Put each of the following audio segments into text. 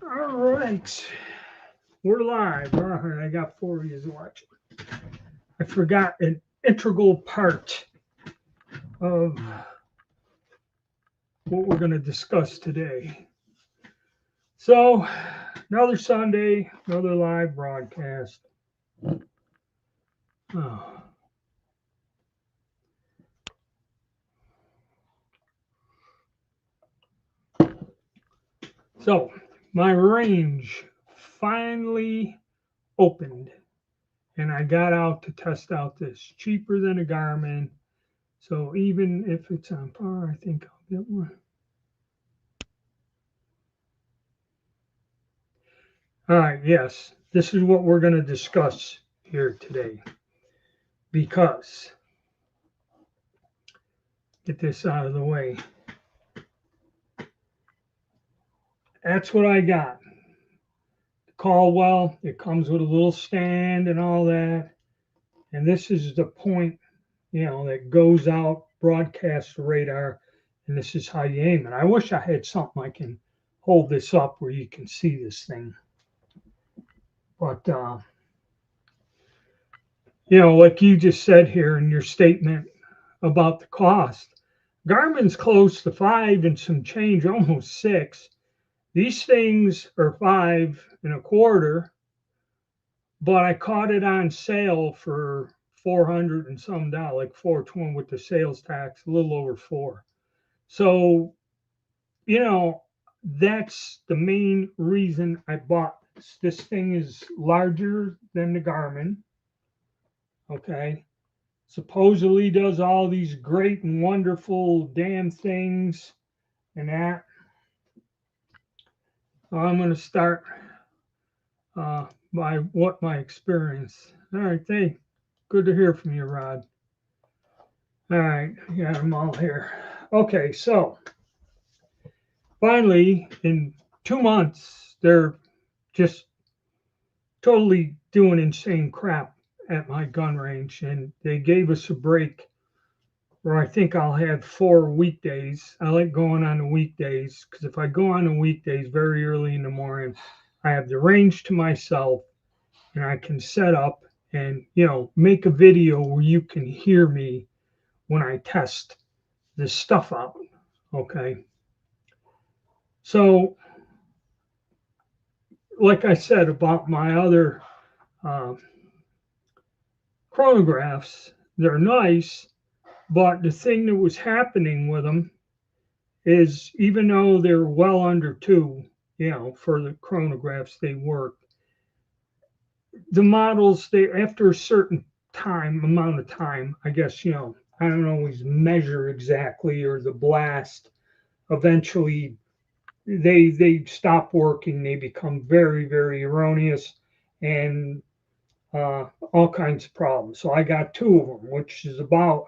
All right, we're live. All right, I got 4 of you watching. I forgot an integral part of what we're going to discuss today. So, another Sunday, another live broadcast. Oh. So, my range finally opened, and I got out to test out this. Cheaper than a Garmin. So, even if it's on par, I think I'll get one. All right, yes, this is what we're going to discuss here today because, get this out of the way. That's what I got. Caldwell, it comes with a little stand and all that. And this is the point, that goes out, broadcast radar, and this is how you aim it. I wish I had something I can hold this up where you can see this thing. But, like you just said here in your statement about the cost, Garmin's close to 5 and some change, almost 6. These things are 5 and a quarter, but I caught it on sale for 400 and some dollars, like 420 with the sales tax, a little over 4. So, that's the main reason I bought this. This thing is larger than the Garmin. Okay. Supposedly does all these great and wonderful damn things and that. I'm going to start by what my experience. All right, hey, good to hear from you, Rod. All right, got them all here. Okay, so finally, in 2 months, they're just totally doing insane crap at my gun range, and they gave us a break where I think I'll have 4 weekdays. I like going on the weekdays because if I go on the weekdays very early in the morning, I have the range to myself and I can set up and, make a video where you can hear me when I test this stuff out. Okay. So, like I said about my other chronographs, they're nice, but the thing that was happening with them is even though they're well under 2, for the chronographs, they work. The models, they after a certain amount of time, I guess, I don't always measure exactly, or the blast eventually they stop working, they become very, very erroneous, and all kinds of problems. So I got 2 of them, which is about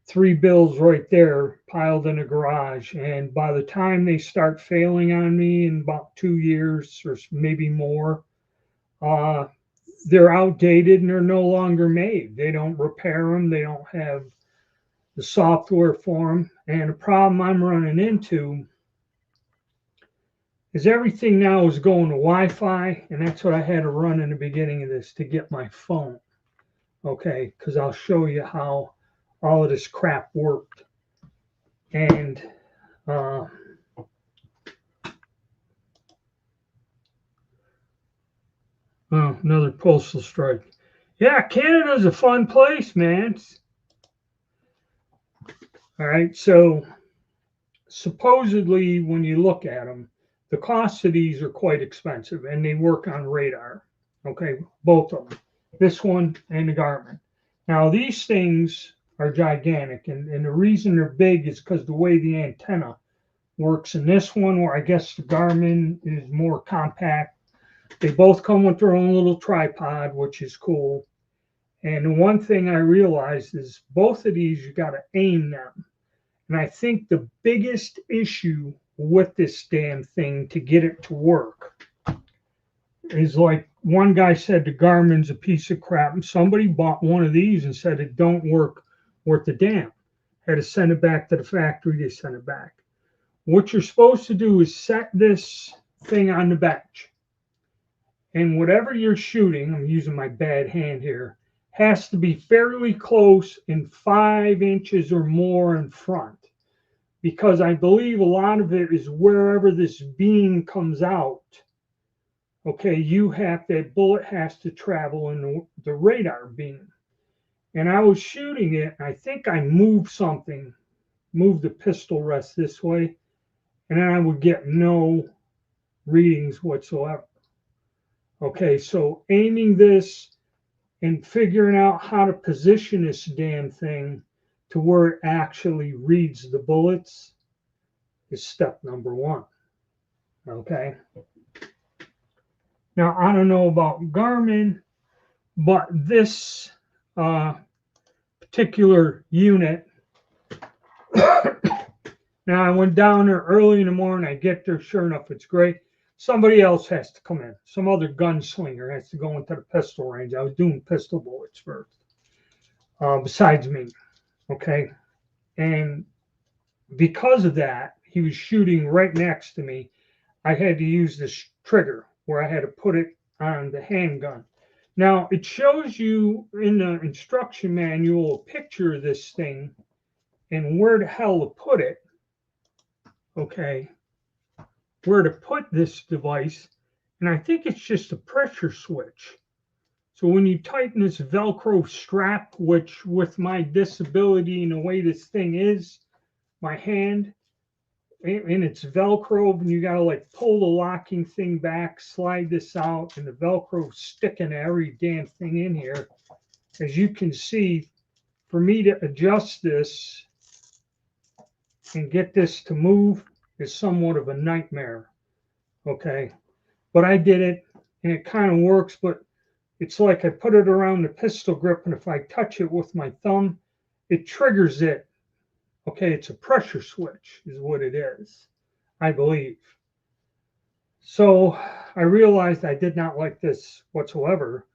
3 bills right there piled in a garage. And by the time they start failing on me in about 2 years or maybe more, they're outdated and they're no longer made. They don't repair them. They don't have the software for them. And the problem I'm running into is everything now is going to Wi-Fi, and that's what I had to run in the beginning of this to get my phone. Okay, because I'll show you how all of this crap worked. And another postal strike. Yeah, Canada's a fun place, man. All right, so supposedly when you look at them, the costs of these are quite expensive, and they work on radar. Okay, both of them, this one and the Garmin. Now these things are gigantic, and the reason they're big is because the way the antenna works in this one, where I guess the Garmin is more compact. They both come with their own little tripod, which is cool. And the one thing I realized is both of these, you got to aim them. And I think the biggest issue with this damn thing to get it to work is, like one guy said, the Garmin's a piece of crap. And somebody bought one of these and said it don't work worth a damn. Had to send it back to the factory. They sent it back. What you're supposed to do is set this thing on the bench. And whatever you're shooting, I'm using my bad hand here, has to be fairly close and 5 inches or more in front. Because I believe a lot of it is wherever this beam comes out. Okay, that bullet has to travel in the radar beam. And I was shooting it, I think I moved the pistol rest this way, and then I would get no readings whatsoever. Okay, so aiming this and figuring out how to position this damn thing to where it actually reads the bullets is step number 1. Okay. Now, I don't know about Garmin, but this particular unit, now I went down there early in the morning, I get there, sure enough, it's great. Somebody else has to come in. Some other gunslinger has to go into the pistol range. I was doing pistol bullets first, besides me, okay? And because of that, he was shooting right next to me. I had to use this trigger where I had to put it on the handgun. Now, it shows you in the instruction manual a picture of this thing and where the hell to put it, okay, where to put this device. And I think it's just a pressure switch. So when you tighten this Velcro strap, which with my disability and the way this thing is, my hand, and it's Velcro, and you got to like pull the locking thing back, slide this out, and the Velcro sticking to every damn thing in here. As you can see, for me to adjust this and get this to move is somewhat of a nightmare. Okay, but I did it, and it kind of works, but it's like I put it around the pistol grip, and if I touch it with my thumb, it triggers it. Okay, it's a pressure switch is what it is, I believe. So I realized I did not like this whatsoever,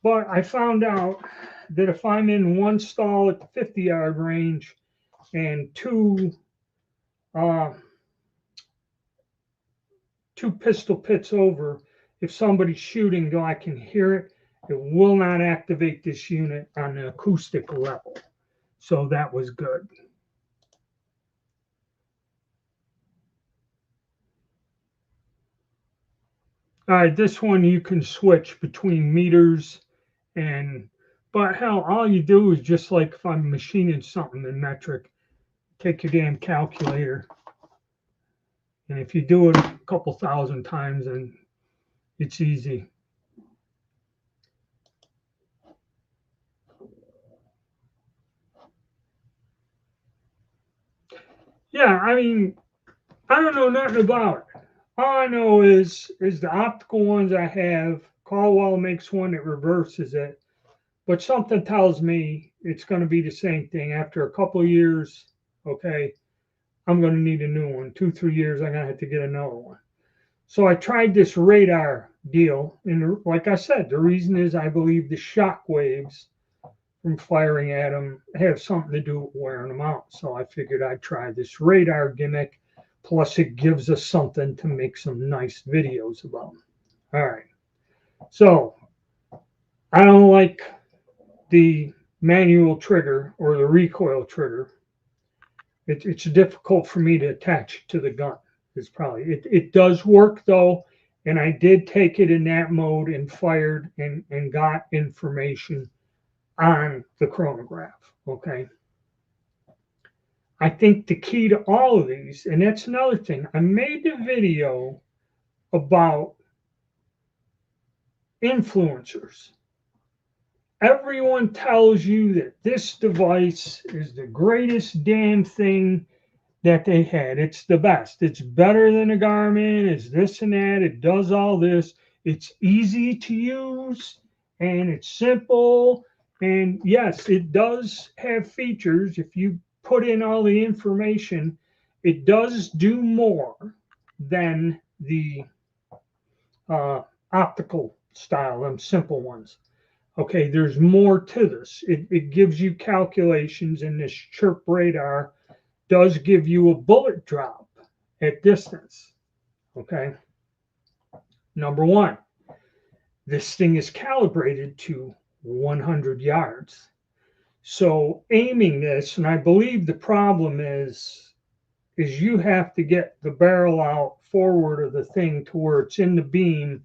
but I found out that if I'm in one stall at the 50-yard range and two pistol pits over, if somebody's shooting, though I can hear it, it will not activate this unit on the acoustic level. So that was good. All right, this one you can switch between meters but hell, all you do is just like if I'm machining something in metric, take your damn calculator. And if you do it a couple thousand times, then it's easy. Yeah, I mean, I don't know nothing about it. All I know is the optical ones I have, Caldwell makes one that reverses it. But something tells me it's going to be the same thing. After a couple of years, okay, I'm going to need a new one. 2-3 years, I'm going to have to get another one. So I tried this radar deal. And like I said, the reason is I believe the shock waves from firing at them have something to do with wearing them out. So I figured I'd try this radar gimmick. Plus, it gives us something to make some nice videos about. All right. So I don't like the manual trigger or the recoil trigger. It's difficult for me to attach to the gun. It's probably it does work though, and I did take it in that mode and fired and got information on the chronograph. Okay. I think the key to all of these, and that's another thing, I made the video about influencers. Everyone tells you that this device is the greatest damn thing that they had. It's the best. It's better than a Garmin. It's this and that. It does all this. It's easy to use and it's simple. And yes, it does have features. If you put in all the information, it does do more than the optical style, them simple ones. Okay, there's more to this. It gives you calculations, and this chirp radar does give you a bullet drop at distance. Okay. Number one, this thing is calibrated to 100 yards. So aiming this, and I believe the problem is you have to get the barrel out forward of the thing to where it's in the beam.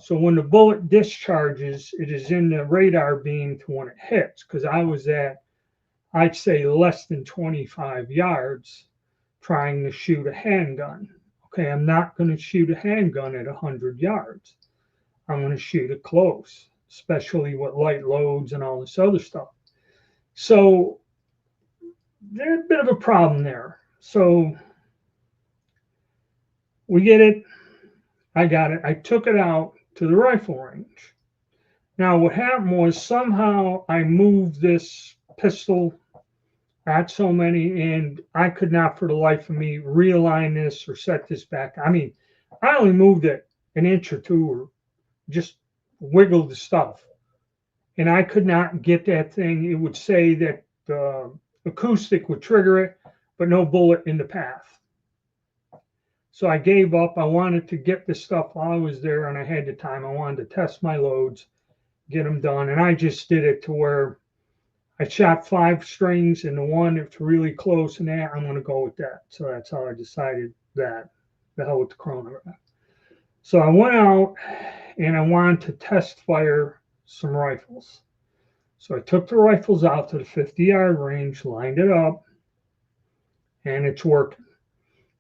So when the bullet discharges, it is in the radar beam to when it hits. Because I was at, I'd say, less than 25 yards trying to shoot a handgun. Okay, I'm not going to shoot a handgun at 100 yards. I'm going to shoot it close, especially with light loads and all this other stuff. So there's a bit of a problem there. So we get it. I got it. I took it out to the rifle range. Now, what happened was somehow I moved this pistol at so many, and I could not for the life of me realign this or set this back. I mean, I only moved it an inch or two or just wiggled the stuff. And I could not get that thing. It would say that the acoustic would trigger it, but no bullet in the path. So I gave up. I wanted to get this stuff while I was there, and I had the time. I wanted to test my loads, get them done. And I just did it to where I shot 5 strings, and the one that's really close and that, I'm going to go with that. So that's how I decided that, the hell with the chronograph. So I went out, and I wanted to test fire some rifles. So I took the rifles out to the 50-yard range, lined it up, and it's working.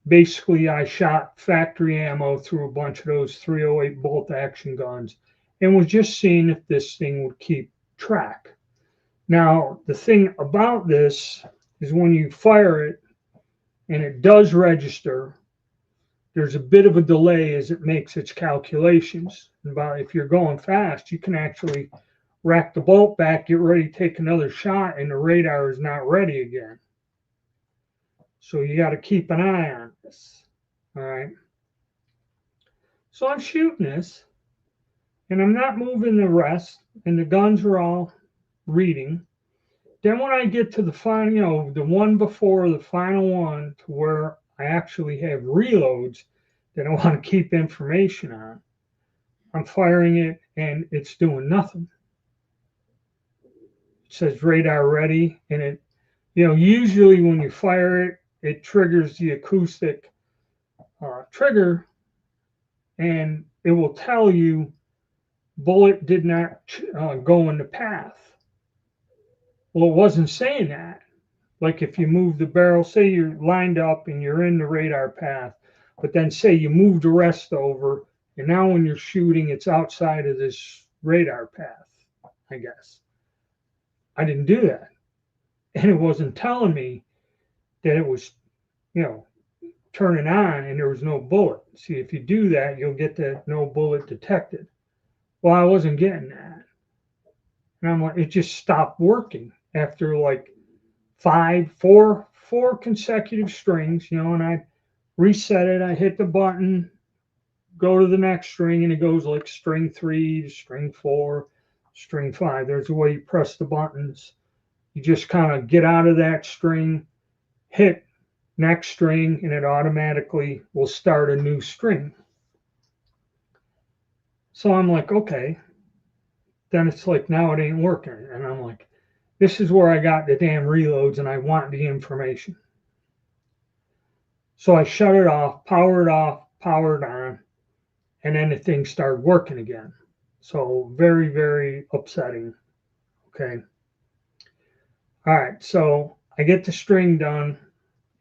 Basically, I shot factory ammo through a bunch of those 308 bolt action guns and was just seeing if this thing would keep track. Now, the thing about this is when you fire it and it does register, there's a bit of a delay as it makes its calculations. About if you're going fast, you can actually rack the bolt back, get ready to take another shot, and the radar is not ready again. So you got to keep an eye on this. All right. So I'm shooting this, and I'm not moving the rest, and the guns are all reading. Then when I get to the final, the one before the final one, to where I actually have reloads that I want to keep information on, I'm firing it, and it's doing nothing. It says radar ready, and it, usually when you fire it, it triggers the acoustic trigger, and it will tell you bullet did not go in the path. Well, it wasn't saying that. Like if you move the barrel, say you're lined up and you're in the radar path, but then say you move the rest over, and now when you're shooting, it's outside of this radar path, I guess. I didn't do that. And it wasn't telling me that it was, turning on and there was no bullet. See, if you do that, you'll get that no bullet detected. Well, I wasn't getting that. And I'm like, it just stopped working after like four consecutive strings, and I reset it. I hit the button, go to the next string, and it goes like string 3 to string 4, string 5. There's a way you press the buttons. You just kind of get out of that string, hit next string, and it automatically will start a new string. So I'm like, okay. Then it's like, now it ain't working. And I'm like, this is where I got the damn reloads, and I want the information. So I shut it off, powered on, and then the thing started working again. So very, very upsetting. Okay. All right. So I get the string done,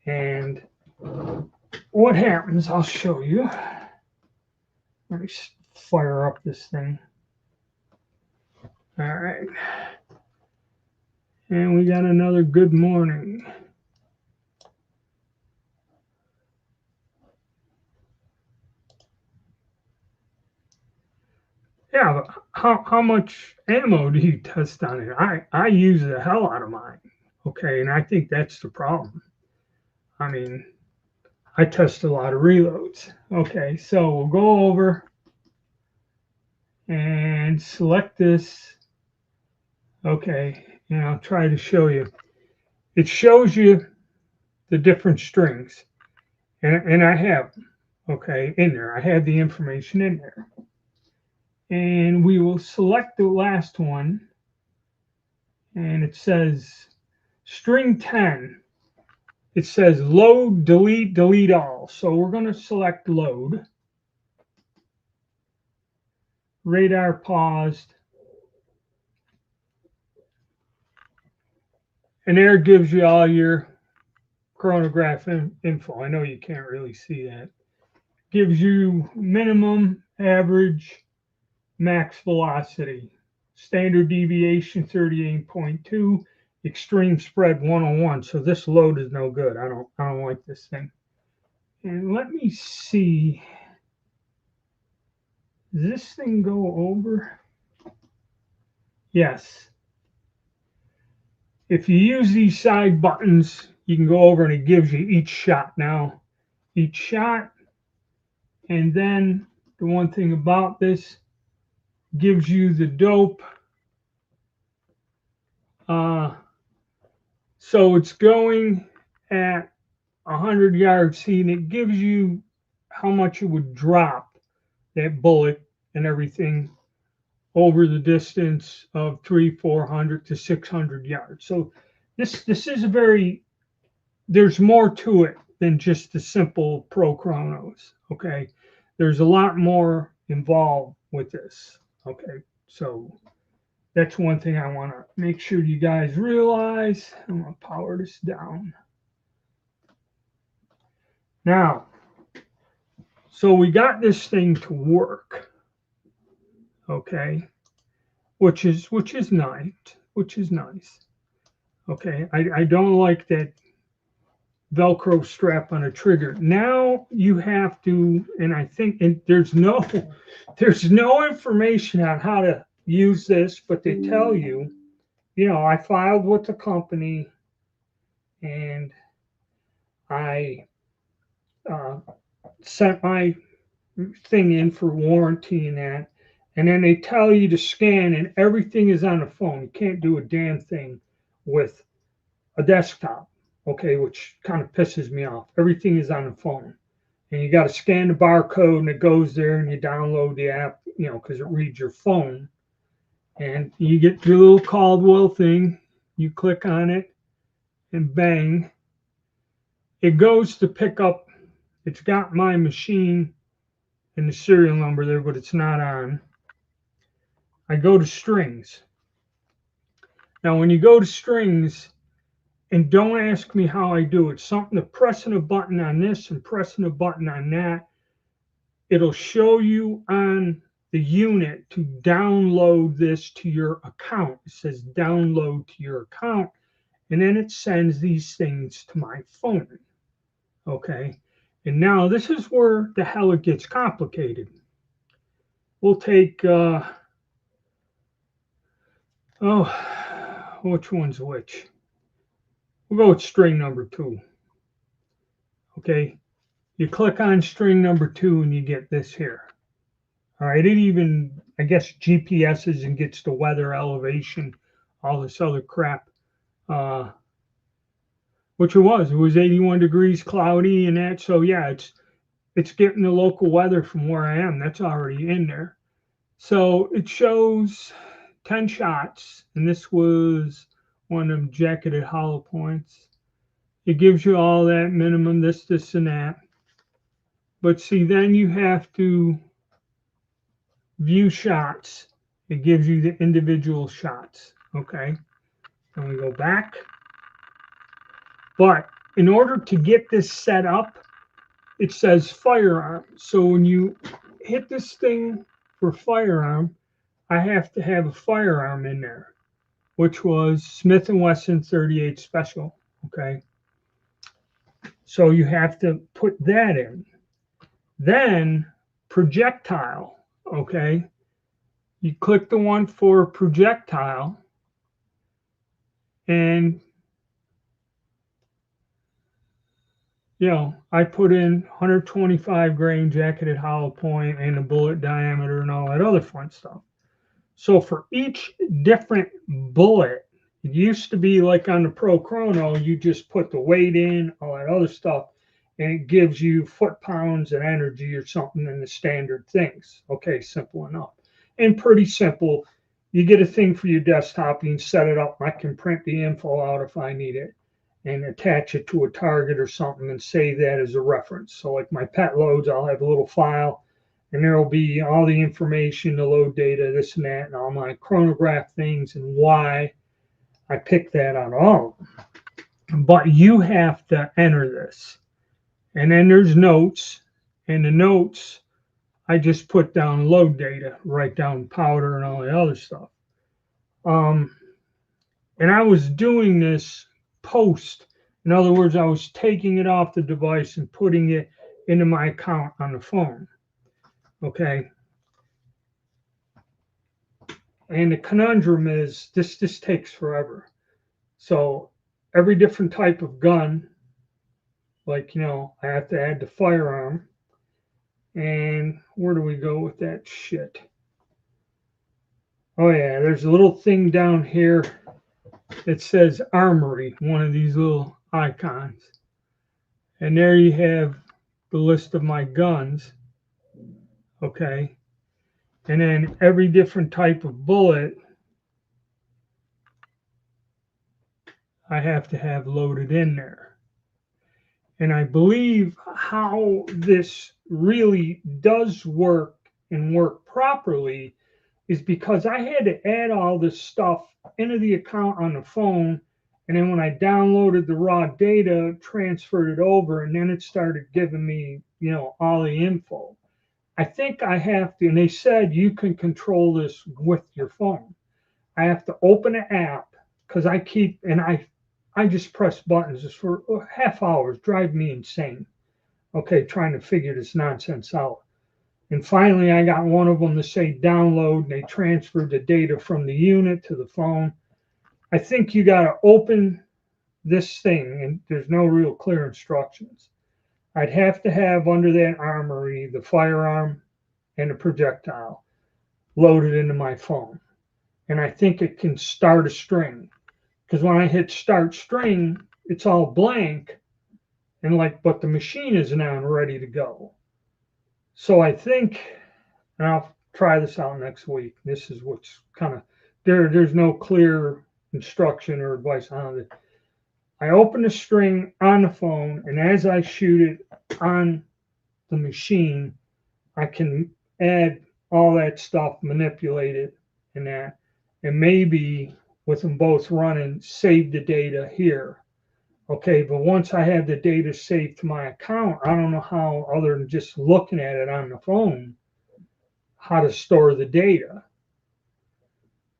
and what happens, I'll show you. Let me fire up this thing. All right. And we got another good morning. Yeah, but how much ammo do you test on it? I use the hell out of mine. Okay, and I think that's the problem. I mean, I test a lot of reloads. Okay, so we'll go over and select this. Okay, and I'll try to show you. It shows you the different strings, and I have, okay, in there. I have the information in there. And we will select the last one. And it says string 10. It says load, delete all. So we're going to select load. Radar paused. And there it gives you all your chronograph info. I know you can't really see that. Gives you minimum, average, max velocity. Standard deviation 38.2, extreme spread 101. So this load is no good. I don't like this thing. And let me see. Does this thing go over? Yes. If you use these side buttons, you can go over and it gives you each shot now. Each shot. And then the one thing about this gives you the dope. So it's going at 100 yards. See, and it gives you how much it would drop that bullet and everything over the distance of 400 to 600 yards. So this is a very, there's more to it than just the simple pro chronos. Okay, there's a lot more involved with this. Okay, so that's one thing I want to make sure you guys realize. I'm going to power this down. Now, so we got this thing to work. Okay, which is nice. Okay, I don't like that Velcro strap on a trigger. Now you have to, and I think, and there's no information on how to use this, but they tell you, I filed with the company and I sent my thing in for warranty and that, and then they tell you to scan and everything is on the phone. You can't do a damn thing with a desktop, okay, which kind of pisses me off. Everything is on the phone. And you got to scan the barcode and it goes there and you download the app, because it reads your phone. And you get your little Caldwell thing, you click on it, and bang, it goes to pick up. It's got my machine and the serial number there, but it's not on. I go to strings. Now, when you go to strings, and don't ask me how I do it, something to pressing a button on this and pressing a button on that, it'll show you on the unit to download this to your account. It says download to your account, and then it sends these things to my phone. Okay, and now this is where the hell it gets complicated. We'll take, which one's which? We'll go with string number 2. Okay, you click on string number 2 and you get this here. All right, it even, I guess, GPSs and gets the weather, elevation, all this other crap. Which it was 81 degrees, cloudy, and that. So yeah, it's getting the local weather from where I am. That's already in there. So it shows 10 shots, and this was one of them jacketed hollow points. It gives you all that minimum, this, and that. But see, then you have to view shots. It gives you the individual shots. Okay. And we go back. But in order to get this set up, it says firearm. So when you hit this thing for firearm, I have to have a firearm in there, which was Smith & Wesson 38 Special. Okay. So you have to put that in. Then projectile. Okay. You click the one for projectile and I put in 125 grain jacketed hollow point and the bullet diameter and all that other fun stuff. So for each different bullet, it used to be like on the Pro Chrono, you just put the weight in, all that other stuff, and it gives you foot-pounds and energy or something in the standard things. Okay, simple enough. and pretty simple. You get a thing for your desktop, you can set it up. I can print the info out if I need it and attach it to a target or something and save that as a reference. So like my pet loads, I'll have a little file and there will be all the information, the load data, this and that, and all my chronograph things and why I picked that out all of them. But you have to enter this. And then there's notes, and the notes, I just put down load data, write down powder and all the other stuff. And I was doing this post. In other words, I was taking it off the device and putting it into my account on the phone. Okay. And the conundrum is this takes forever. So every different type of gun, like, I have to add the firearm. And where do we go with that shit? Oh yeah, there's a little thing down here that says Armory, one of these little icons. And there you have the list of my guns. Okay. And then every different type of bullet I have to have loaded in there. And I believe how this really does work and work properly is because I had to add all this stuff into the account on the phone. And then when I downloaded the raw data, transferred it over, and then it started giving me, all the info. I think I have to, and they said you can control this with your phone. I have to open an app because I just press buttons just for half hours, drive me insane. Okay, trying to figure this nonsense out. And finally, I got one of them to say download, and they transferred the data from the unit to the phone. I think you got to open this thing, and there's no real clear instructions. I'd have to have under that Armory the firearm and the projectile loaded into my phone. And I think it can start a string. Because when I hit start string, it's all blank, but the machine isn't on ready to go. So I think, and I'll try this out next week. This is what's kind of there's no clear instruction or advice on it. I open the string on the phone, and as I shoot it on the machine, I can add all that stuff, manipulate it, and that, and maybe with them both running, save the data here. Okay, but once I have the data saved to my account, I don't know how, other than just looking at it on the phone, how to store the data.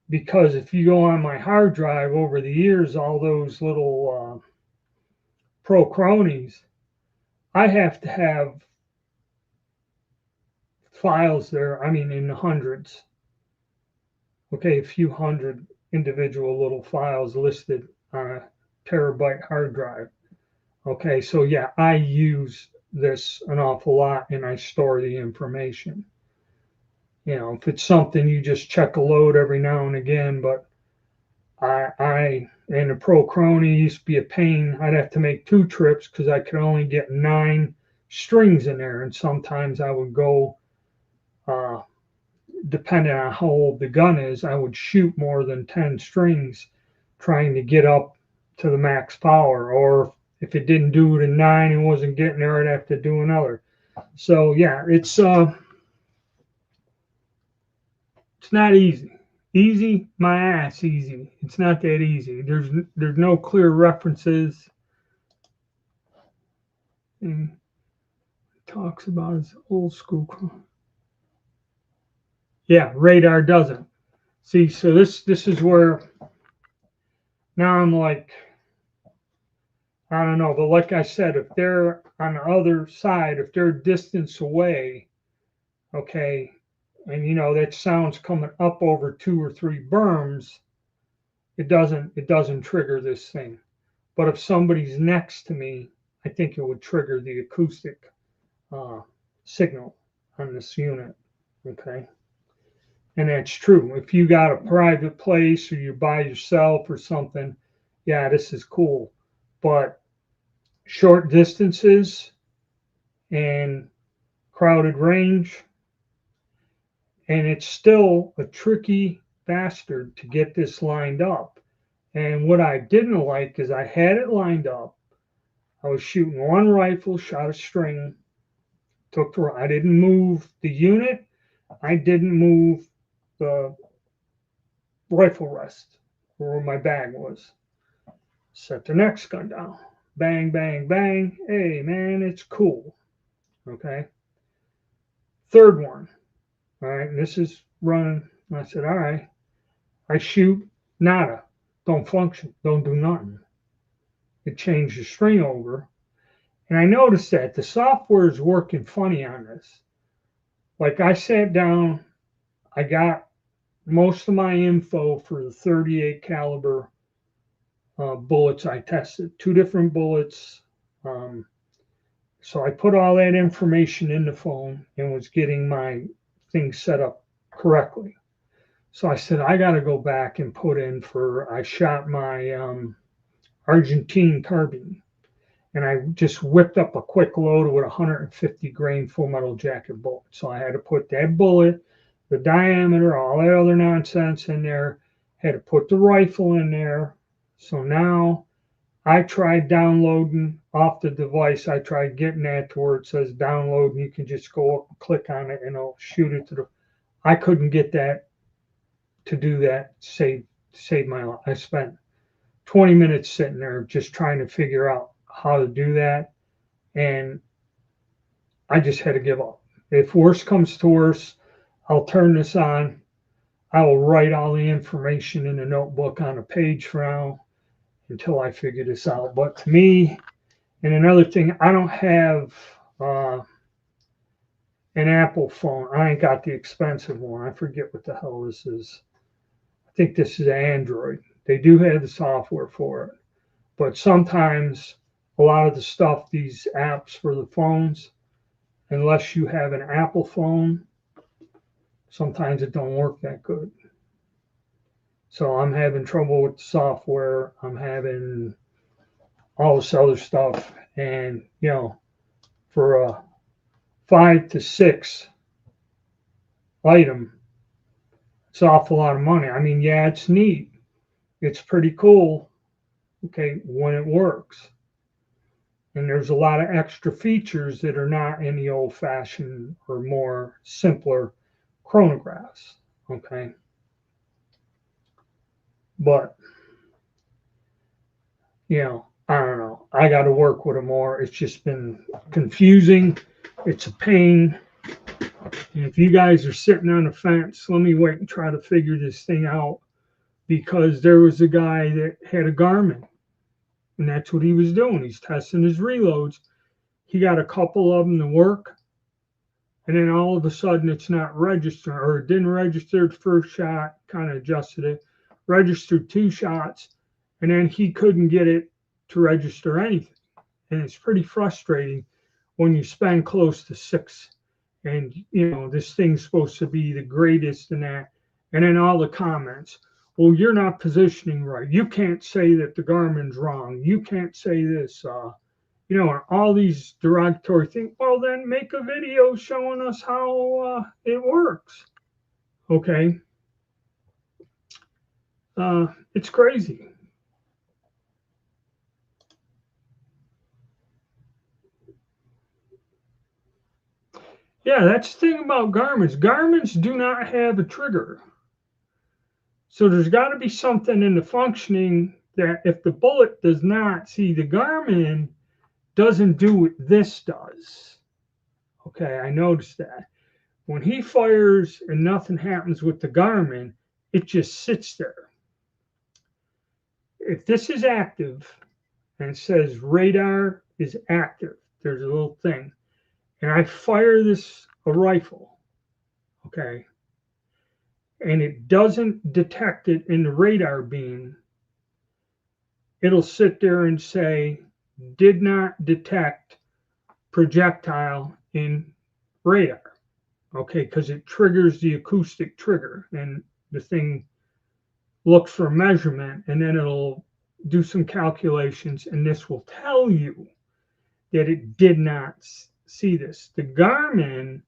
Because if you go on my hard drive over the years, all those little pro cronies, I have to have files there, in the hundreds. Okay, a few hundred individual little files listed on a terabyte hard drive. Okay, so yeah, I use this an awful lot and I store the information. If it's something you just check a load every now and again, but I and the Pro Crony used to be a pain. I'd have to make 2 trips because I could only get 9 strings in there, and sometimes I would go, depending on how old the gun is, I would shoot more than 10 strings trying to get up to the max power, or if it didn't do it in 9 and wasn't getting there, I'd have to do another. So yeah, it's not easy. Easy, my ass, easy. It's not that easy. There's no clear references. And it talks about his old school. Yeah, radar doesn't. See, so this is where now I'm like, I don't know, but like I said, if they're on the other side, if they're distance away, okay, and that sound's coming up over 2 or 3 berms, it doesn't trigger this thing. But if somebody's next to me, I think it would trigger the acoustic signal on this unit. Okay. And that's true. If you got a private place or you're by yourself or something, yeah, this is cool. But short distances and crowded range, And it's still a tricky bastard to get this lined up. And what I didn't like is I had it lined up. I was shooting one rifle, shot a string, I didn't move the unit. I didn't move the rifle rest where my bag was. Set the next gun down. Bang, bang, bang. Hey, man, it's cool. Okay. Third one. All right. And this is running. I said, all right. I shoot, nada. Don't function. Don't do nothing. It changed the string over. And I noticed that the software is working funny on this. Like I sat down, I got most of my info for the 38 caliber bullets I tested, 2 different bullets. So I put all that information in the phone and was getting my thing set up correctly. So I said, I got to go back and put in I shot my Argentine carbine. And I just whipped up a quick load with a 150 grain full metal jacket bullet. So I had to put that bullet, the diameter, all that other nonsense in there, had to put the rifle in there. So now I tried downloading off the device. I tried getting that to where it says download and you can just go up and click on it and it'll shoot it to I couldn't get that to do that, save my life. I spent 20 minutes sitting there just trying to figure out how to do that. And I just had to give up. If worse comes to worse, I'll turn this on. I will write all the information in a notebook on a page for now until I figure this out. But to me, and another thing, I don't have an Apple phone. I ain't got the expensive one. I forget what the hell this is. I think this is Android. They do have the software for it. But sometimes a lot of the stuff, these apps for the phones, unless you have an Apple phone, sometimes it don't work that good. So I'm having trouble with the software. I'm having all this other stuff. And, for a 5 to 6 item, it's an awful lot of money. I mean, yeah, it's neat. It's pretty cool, okay, when it works. And there's a lot of extra features that are not in the old-fashioned or more simpler chronographs, okay? But, I don't know. I got to work with it more. It's just been confusing. It's a pain. And if you guys are sitting on the fence, let me wait and try to figure this thing out, because there was a guy that had a Garmin, and that's what he was doing. He's testing his reloads. He got a couple of them to work, and then all of a sudden it's not registering, or it didn't register the first shot, kind of adjusted it, registered 2 shots, and then he couldn't get it to register anything. And it's pretty frustrating when you spend close to 6, and this thing's supposed to be the greatest in that, and then all the comments, well, you're not positioning right, you can't say that the Garmin's wrong, you can't say this, and all these derogatory things. Well, then make a video showing us how it works. Okay. It's crazy. Yeah, that's the thing about Garmin's. Garmin's do not have a trigger. So there's got to be something in the functioning that if the bullet does not, see, the Garmin doesn't do what this does. Okay, I noticed that. When he fires and nothing happens with the Garmin, it just sits there. If this is active and it says radar is active, there's a little thing, and I fire a rifle, okay, and it doesn't detect it in the radar beam, it'll sit there and say, did not detect projectile in radar, okay, because it triggers the acoustic trigger, and the thing looks for a measurement, and then it'll do some calculations, and this will tell you that it did not see this. The Garmin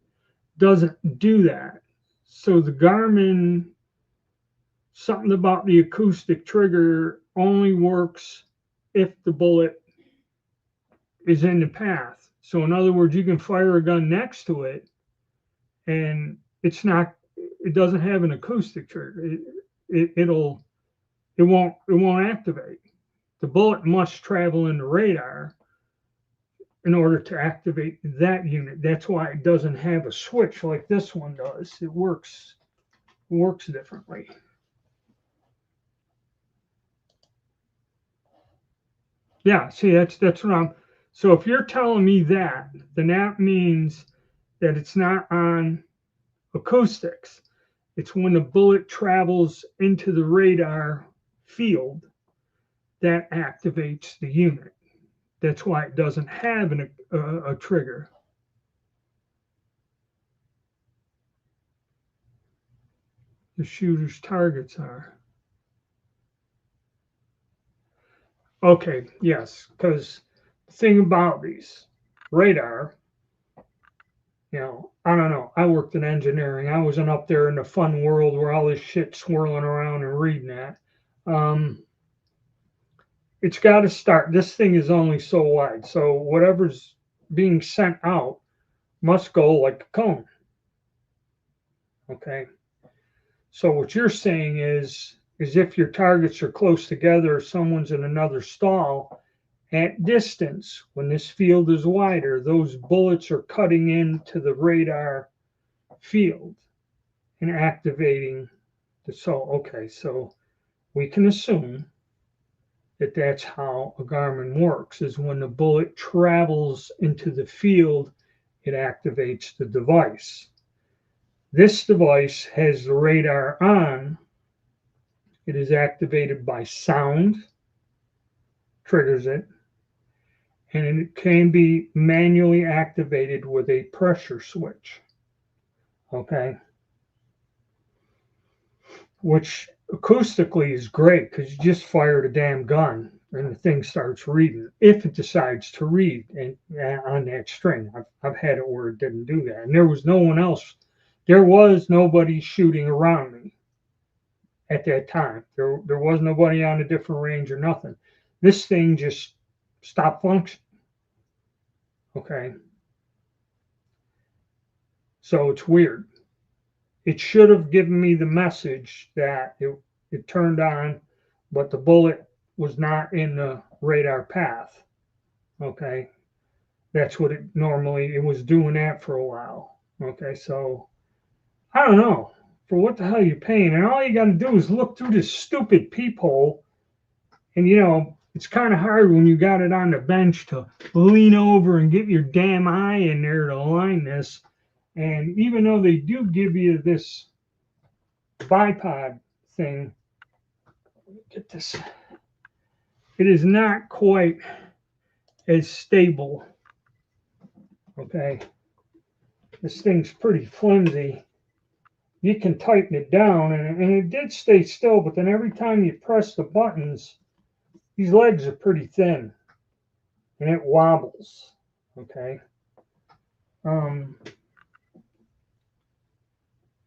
doesn't do that. So the Garmin, something about the acoustic trigger only works if the bullet is in the path. So in other words, you can fire a gun next to it and it doesn't have an acoustic trigger. It won't activate. The bullet must travel in the radar in order to activate that unit. That's why it doesn't have a switch like this one does. It works differently. Yeah, see, that's what I'm. So if you're telling me that, then that means that it's not on acoustics. It's when the bullet travels into the radar field that activates the unit. That's why it doesn't have a trigger. The shooter's targets are. Okay, yes, because the thing about these radar, I don't know. I worked in engineering. I wasn't up there in the fun world where all this shit swirling around and reading that. It's got to start. This thing is only so wide. So whatever's being sent out must go like a cone. Okay. So what you're saying is if your targets are close together or someone's in another stall, at distance, when this field is wider, those bullets are cutting into the radar field and activating so we can assume that that's how a Garmin works, is when the bullet travels into the field, it activates the device. This device has the radar on. It is activated by sound, triggers it, and it can be manually activated with a pressure switch. Okay. Which acoustically is great because you just fired a damn gun and the thing starts reading if it decides to read on that string. I've had it where it didn't do that, and there was no one else. There was nobody shooting around me at that time. There was nobody on a different range or nothing. This thing just stopped functioning. Okay. So it's weird. It should have given me the message that it turned on, but the bullet was not in the radar path. Okay. That's what it was doing that for a while. Okay. So I don't know. For what the hell you're paying? And all you got to do is look through this stupid peephole. And, it's kind of hard when you got it on the bench to lean over and get your damn eye in there to align this. And even though they do give you this bipod thing, get this, it is not quite as stable. Okay. This thing's pretty flimsy. You can tighten it down, and it did stay still, but then every time you press the buttons, these legs are pretty thin, and it wobbles. Okay.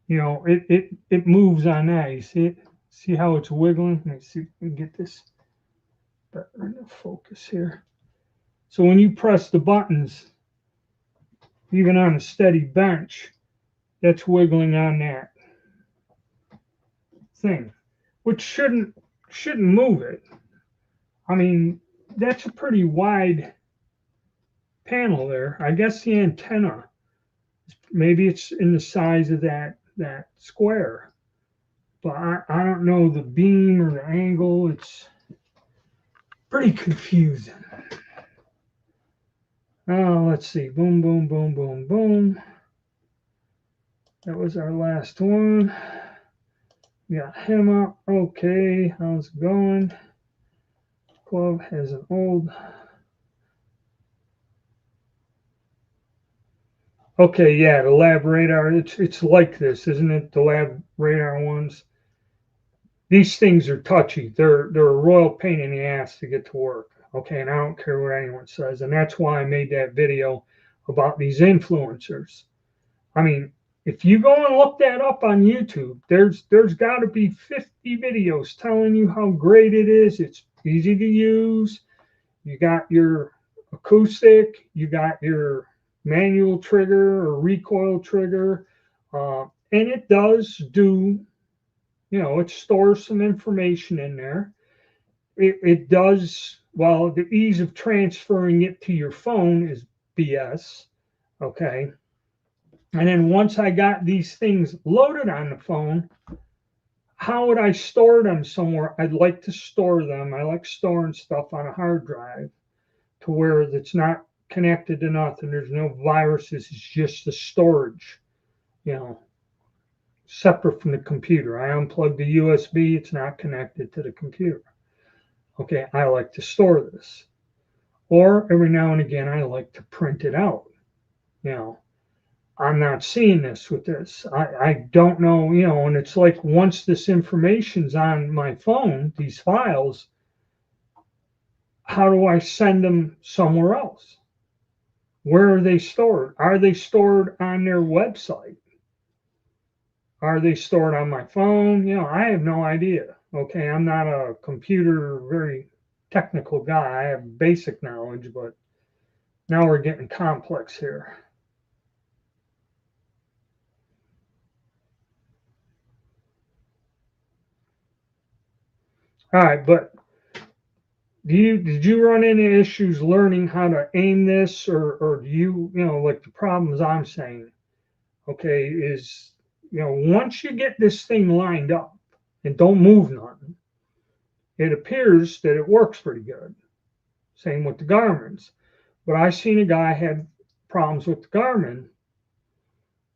It moves on that. You see it? See how it's wiggling? Let's see if we can get this better into focus here. So when you press the buttons, even on a steady bench, that's wiggling on that thing, which shouldn't move it. I mean, that's a pretty wide panel there. I guess the antenna, maybe it's in the size of that square, but I don't know the beam or the angle. It's pretty confusing. Oh, let's see. Boom, boom, boom, boom, boom. That was our last one. We got him up. Okay, how's it going? Glove has an old. Okay, yeah, the lab radar. It's like this, isn't it? The lab radar ones. These things are touchy. They're a royal pain in the ass to get to work. Okay, and I don't care what anyone says, and that's why I made that video about these influencers. I mean, If you go and look that up on YouTube, there's got to be 50 videos telling you how great it is. It's easy to use. You got your acoustic, you got your manual trigger or recoil trigger, and it does do, it stores some information in there. It does, well, the ease of transferring it to your phone is BS. Okay. And then once I got these things loaded on the phone, how would I store them somewhere? I'd like to store them. I like storing stuff on a hard drive to where it's not connected to nothing. There's no viruses. It's just the storage, you know, separate from the computer. I unplug the USB. It's not connected to the computer. Okay, I like to store this. Or every now and again, I like to print it out. I'm not seeing this with this. I don't know, and it's like once this information's on my phone, these files, how do I send them somewhere else? Where are they stored? Are they stored on their website? Are they stored on my phone? I have no idea. Okay, I'm not a computer, very technical guy. I have basic knowledge, but now we're getting complex here. All right, but did you run into issues learning how to aim this, or do you like the problems I'm saying? Okay, is once you get this thing lined up and don't move none, it appears that it works pretty good. Same with the Garmin's, but I seen a guy had problems with the Garmin.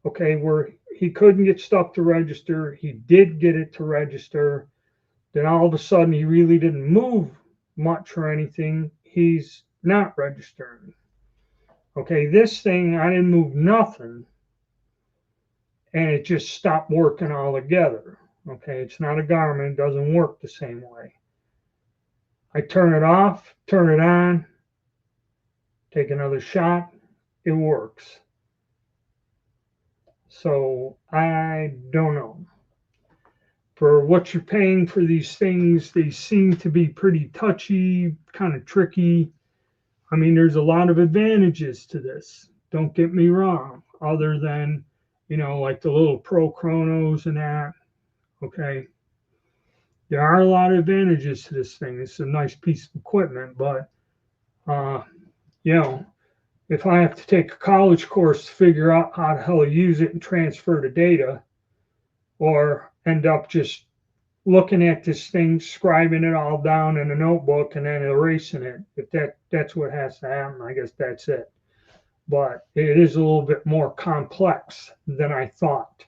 Okay, where he couldn't get stuff to register. He did get it to register. Then all of a sudden he really didn't move much or anything. He's not registering. Okay, this thing, I didn't move nothing, and it just stopped working altogether. Okay, it's not a Garmin, it doesn't work the same way. I turn it off, turn it on, take another shot, it works. So I don't know. For what you're paying for these things, they seem to be pretty touchy, kind of tricky. I mean, there's a lot of advantages to this. Don't get me wrong, other than, like the little pro chronos and that. Okay. There are a lot of advantages to this thing. It's a nice piece of equipment, but, if I have to take a college course to figure out how the hell to use it and transfer the data, or end up just looking at this thing, scribing it all down in a notebook, and then erasing it. If that's what has to happen, I guess that's it. But it is a little bit more complex than I thought,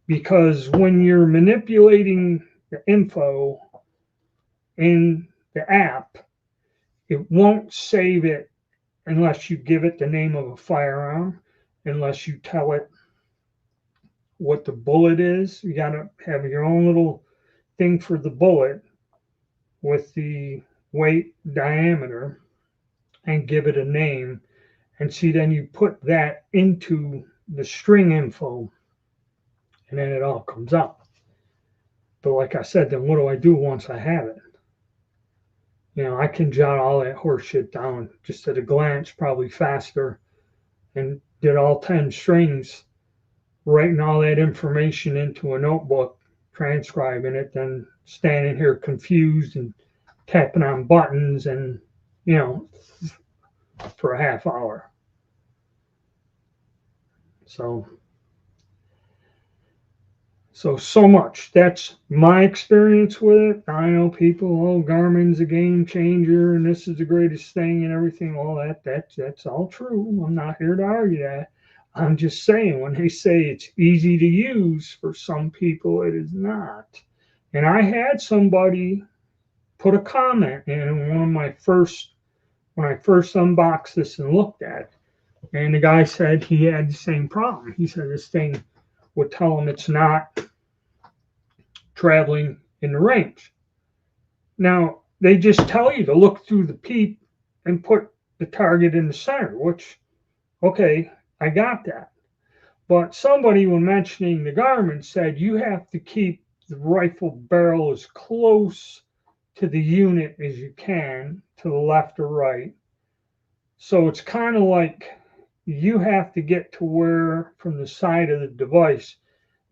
because when you're manipulating the info in the app, it won't save it unless you give it the name of a firearm, unless you tell it what the bullet is. You got to have your own little thing for the bullet with the weight, diameter, and give it a name. And see, then you put that into the string info, and then it all comes up. But like I said, then what do I do once I have it? I can jot all that horseshit down just at a glance, probably faster, and did all 10 strings, writing all that information into a notebook, transcribing it, then standing here confused and tapping on buttons and, for a half hour. So much. That's my experience with it. I know people, Garmin's a game changer and this is the greatest thing and everything. All that's all true. I'm not here to argue that. I'm just saying, when they say it's easy to use, for some people it is not. And I had somebody put a comment in one of my when I first unboxed this and looked at it. And the guy said he had the same problem. He said this thing would tell him it's not traveling in the range. Now, they just tell you to look through the peep and put the target in the center, which, okay, I got that. But somebody, when mentioning the Garmin, said you have to keep the rifle barrel as close to the unit as you can, to the left or right. So it's kind of like you have to get to where, from the side of the device,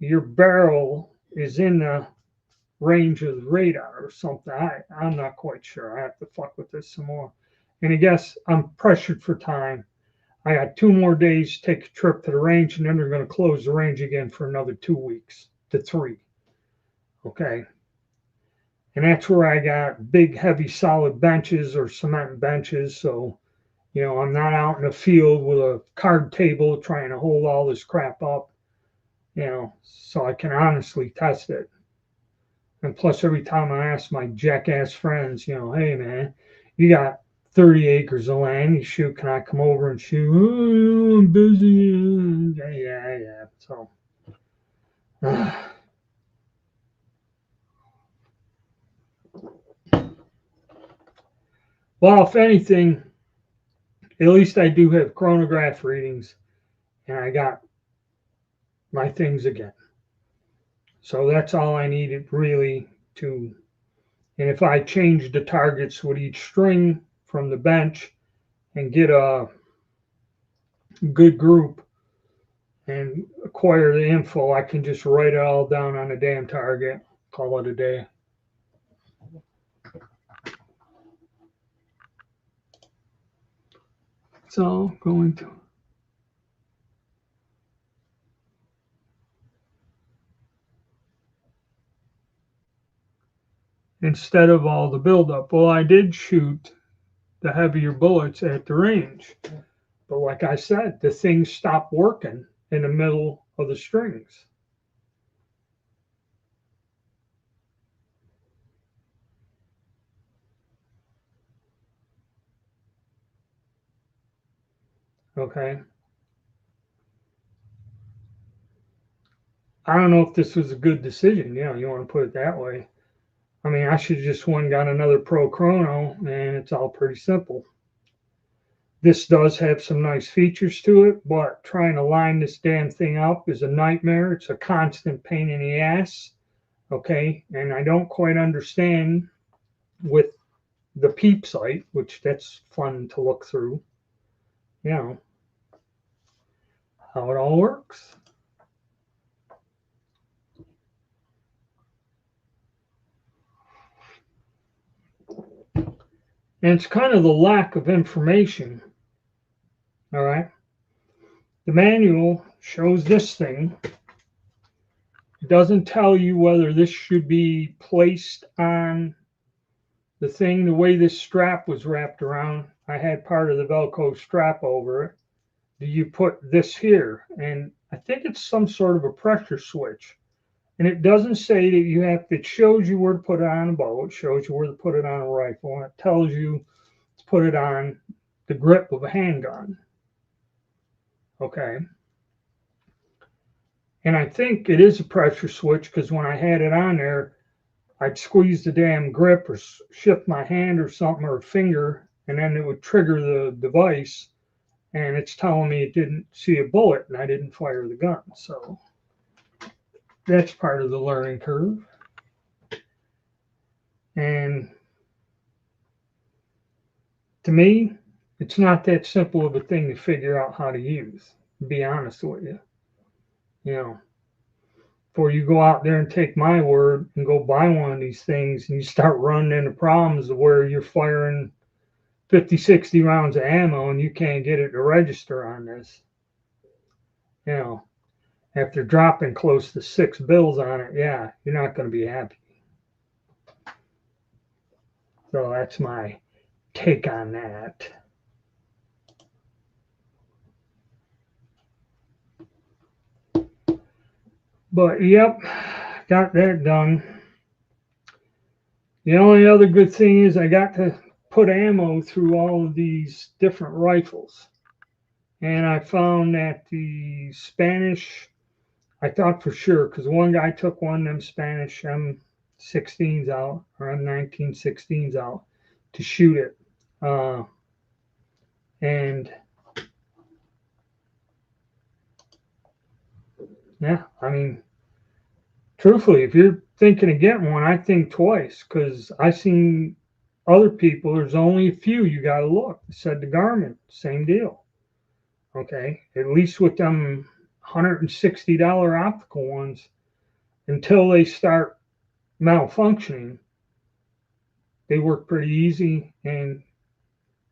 your barrel is in the range of the radar or something. I'm not quite sure. I have to fuck with this some more. And I guess I'm pressured for time. I got 2 more days to take a trip to the range, and then they're going to close the range again for another 2 weeks to 3. Okay. And that's where I got big, heavy, solid benches or cement benches. So, I'm not out in the field with a card table trying to hold all this crap up, so I can honestly test it. And plus, every time I ask my jackass friends, hey man, you got 30 acres of land, you shoot, can I come over and shoot? Oh, I'm busy. Yeah. So, well, if anything, at least I do have chronograph readings, and I got my things again. So that's all I needed really to. And if I change the targets with each string from the bench and get a good group and acquire the info, I can just write it all down on a damn target, call it a day. So going to. Instead of all the buildup. Well, I did shoot the heavier bullets at the range. But like I said, the thing stopped working in the middle of the strings. Okay. I don't know if this was a good decision. You want to put it that way. I mean, I should have just went and got another Pro Chrono, and it's all pretty simple. This does have some nice features to it, but trying to line this damn thing up is a nightmare. It's a constant pain in the ass. Okay. And I don't quite understand with the peep site, which that's fun to look through, how it all works. And it's kind of the lack of information. All right. The manual shows this thing. It doesn't tell you whether this should be placed on the thing the way this strap was wrapped around. I had part of the Velcro strap over it. Do you put this here? And I think it's some sort of a pressure switch. And it doesn't say that you have to, it shows you where to put it on a bow. It shows you where to put it on a rifle. And it tells you to put it on the grip of a handgun. Okay. And I think it is a pressure switch because when I had it on there, I'd squeeze the damn grip or shift my hand or something or a finger, and then it would trigger the device. And it's telling me it didn't see a bullet and I didn't fire the gun. So that's part of the learning curve. And to me, it's not that simple of a thing to figure out how to use, to be honest with you. Before you go out there and take my word and go buy one of these things and you start running into problems where you're firing 50, 60 rounds of ammo and you can't get it to register on this. After dropping close to 6 bills on it, yeah, you're not going to be happy. So that's my take on that. But yep, got that done. The only other good thing is I got to put ammo through all of these different rifles. And I found that the Spanish, I thought for sure, because one guy took one of them Spanish M16s out, or M1916s out to shoot it. And Yeah, I mean, truthfully, if you're thinking of getting one, I think twice because I seen other people. There's only a few you got to look. Said the Garmin, same deal. Okay, at least with them $160 optical ones, until they start malfunctioning, they work pretty easy and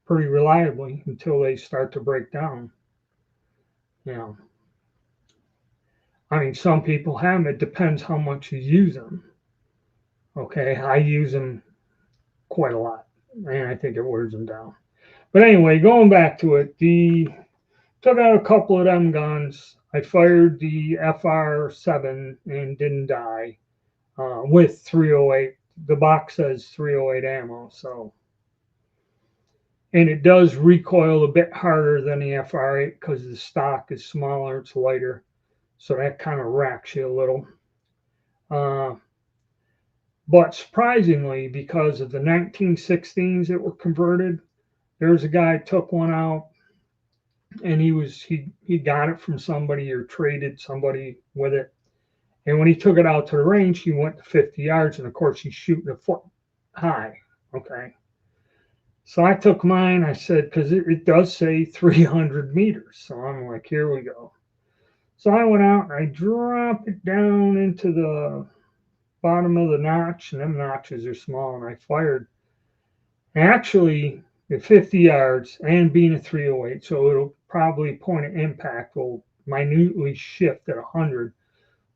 pretty reliably until they start to break down. You know, I mean, some people have them. It depends how much you use them. Okay, I use them quite a lot, and I think it wears them down. But anyway, going back to it, the took out a couple of them guns. I fired the FR7 and didn't die with 308. The box says 308 ammo, so and it does recoil a bit harder than the FR8 because the stock is smaller, it's lighter, so that kind of racks you a little. Uh, but surprisingly, because of the 1916s that were converted, there's a guy took one out and he got it from somebody or traded somebody with it. And when he took it out to the range, he went to 50 yards, and of course he's shooting a foot high. Okay. So I took mine, I said, because it does say 300 meters. So I'm like, here we go. So I went out and I dropped it down into the bottom of the notch, and them notches are small, and I fired. Actually, at 50 yards and being a 308, so it'll probably point of impact will minutely shift at 100.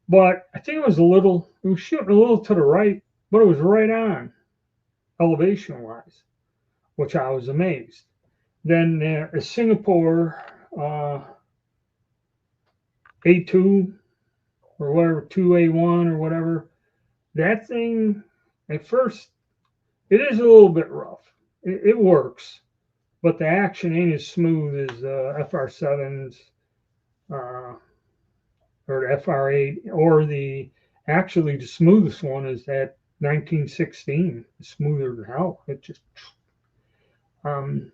But I think it was shooting a little to the right, but it was right on elevation wise, which I was amazed. Then a Singapore A2 or whatever, 2A1 or whatever, that thing at first, it is a little bit rough. It works, but the action ain't as smooth as FR7s uh, or FR8 or actually the smoothest one is that 1916. It's smoother than hell. It just um,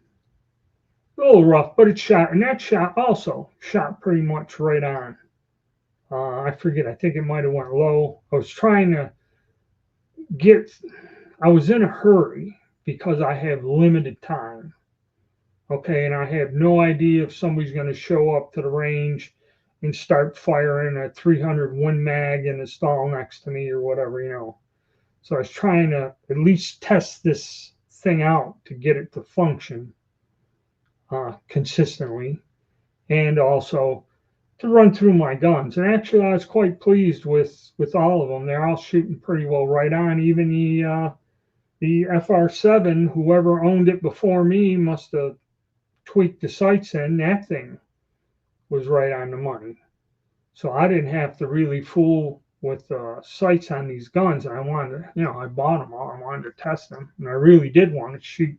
a little rough, but it shot, and that shot also shot pretty much right on. I forget. I think it might have went low. I was trying to get. I was in a hurry because I have limited time. Okay, and I have no idea if somebody's going to show up to the range and start firing a 300 Win Mag in the stall next to me or whatever. So I was trying to at least test this thing out to get it to function consistently, and also to run through my guns. And actually, I was quite pleased with all of them. They're all shooting pretty well right on. Even the FR7, whoever owned it before me must have tweaked the sights in. That thing was right on the money. So I didn't have to really fool with sights on these guns. I wanted to, I bought them all. I wanted to test them, and I really did want to shoot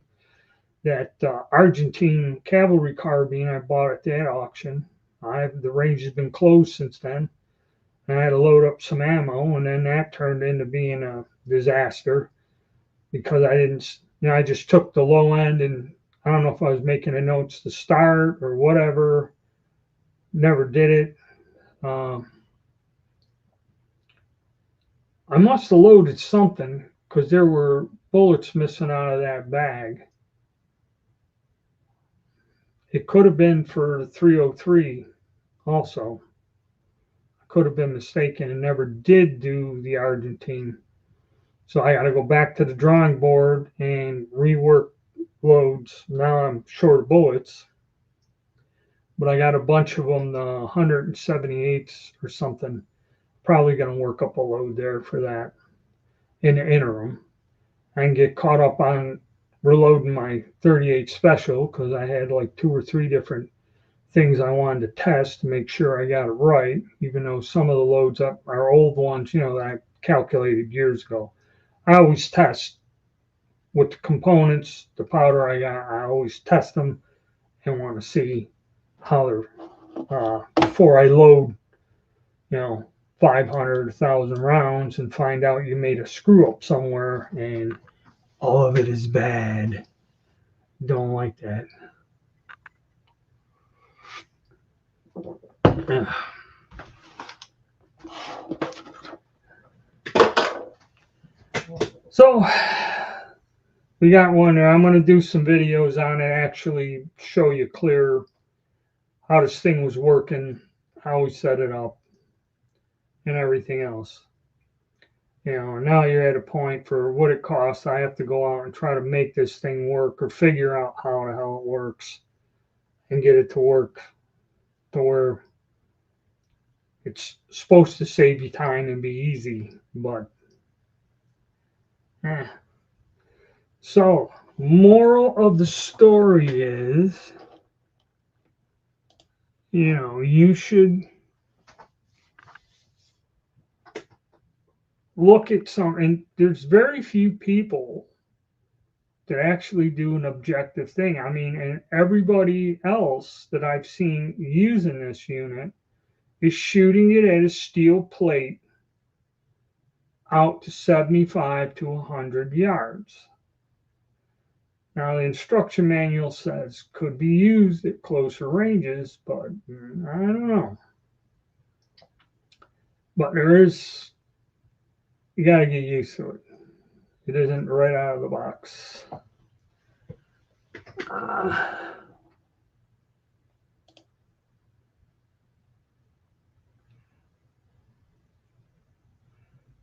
that Argentine cavalry carbine I bought at that auction. The range has been closed since then. And I had to load up some ammo, and then that turned into being a disaster because I didn't, I just took the low end, and I don't know if I was making the notes to start or whatever. Never did it. I must have loaded something because there were bullets missing out of that bag. It could have been for the 303 also. I could have been mistaken and never did do the Argentine. So I got to go back to the drawing board and rework loads. Now I'm short of bullets, but I got a bunch of them, the 178s or something. Probably going to work up a load there for that in the interim. I can get caught up on reloading my 38 special because I had like 2 or 3 different things I wanted to test to make sure I got it right, even though some of the loads are old ones, that I calculated years ago. I always test with the components, the powder I got, I always test them and want to see how they're, before I load, 500, 1,000 rounds and find out you made a screw up somewhere and all of it is bad. Don't like that. So we got one there. I'm going to do some videos on it, actually show you clear how this thing was working, how we set it up, and everything else. You know, now you're at a point for what it costs. I have to go out and try to make this thing work or figure out how the hell it works and get it to work to where it's supposed to save you time and be easy, but So, moral of the story is, you know, you should look at some, and there's very few people that actually do an objective thing. I mean, and everybody else that I've seen using this unit is shooting it at a steel plate out to 75 to 100 yards. Now, the instruction manual says could be used at closer ranges, but I don't know. But there is, you got to get used to it. It isn't right out of the box.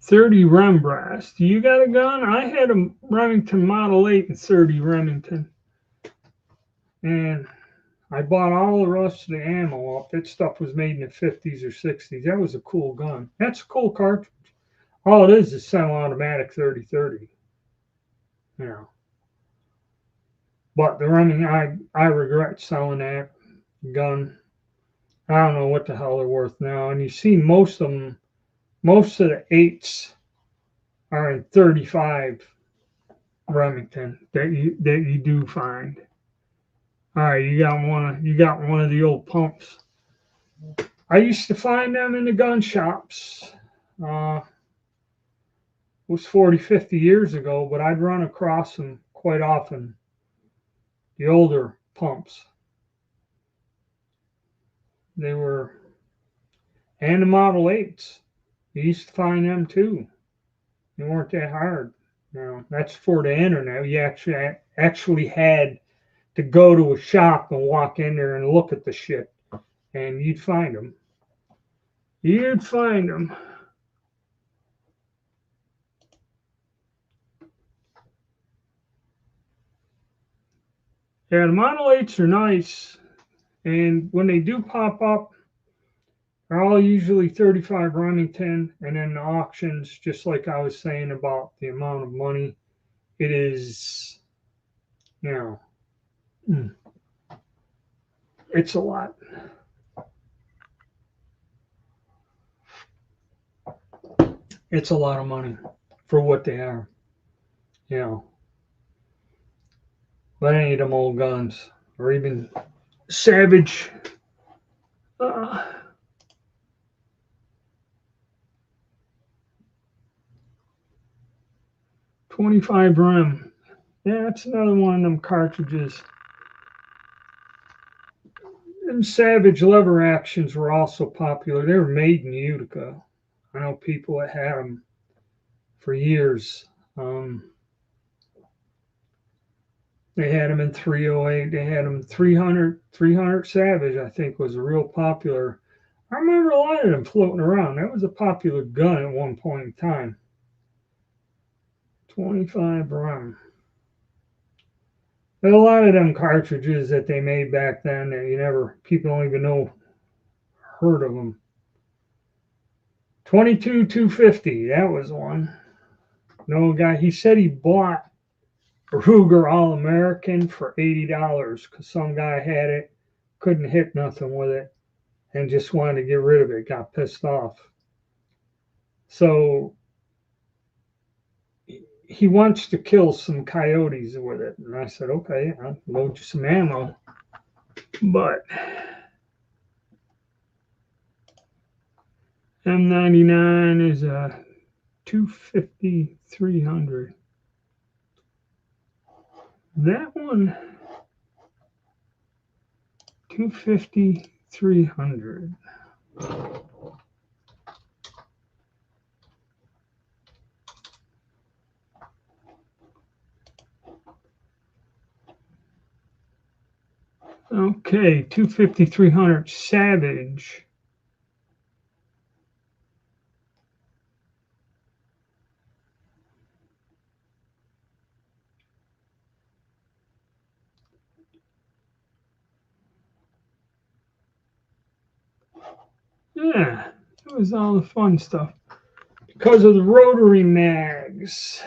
30 Rembrandt. You got a gun? I had a Remington Model 8 and 30 Remington. And I bought all the rest of the ammo up. That stuff was made in the 50s or 60s. That was a cool gun. That's a cool cartridge. All it is semi-automatic 30-30. You know. But the Remington, I regret selling that gun. I don't know what the hell they're worth now. And you see most of them, most of the 8s are in 35 Remington that you do find. All right, you got one of the old pumps. I used to find them in the gun shops. It was 40, 50 years ago, but I'd run across them quite often. The older pumps. They were, and the Model 8s. You used to find them too. They weren't that hard. You know, that's for the internet. You actually had to go to a shop and walk in there and look at the shit, and you'd find them. You'd find them. Yeah, the Model 8s are nice, and when they do pop up, they're all usually 35 Remington, and then the auctions, just like I was saying about the amount of money, it is, you know, it's a lot. It's a lot of money for what they are, you know. But any of them old guns, or even Savage, 25 Rem. Yeah, that's another one of them cartridges. And Savage lever actions were also popular. They were made in Utica. I know people that had them for years. They had them in 308. They had them 300 Savage, I think, was real popular. I remember a lot of them floating around. That was a popular gun at one point in time. 25 Rem. But a lot of them cartridges that they made back then, people don't even know, heard of them. 22 250, that was one. No guy, he said he bought a Ruger All-American for $80 because some guy had it, couldn't hit nothing with it, and just wanted to get rid of it, got pissed off. So he wants to kill some coyotes with it. And I said, okay, I'll load you some ammo. But M99 is a 250 300. That one, 250 300. Okay, 250-300 Savage. Yeah, that was all the fun stuff. Because of the rotary mags.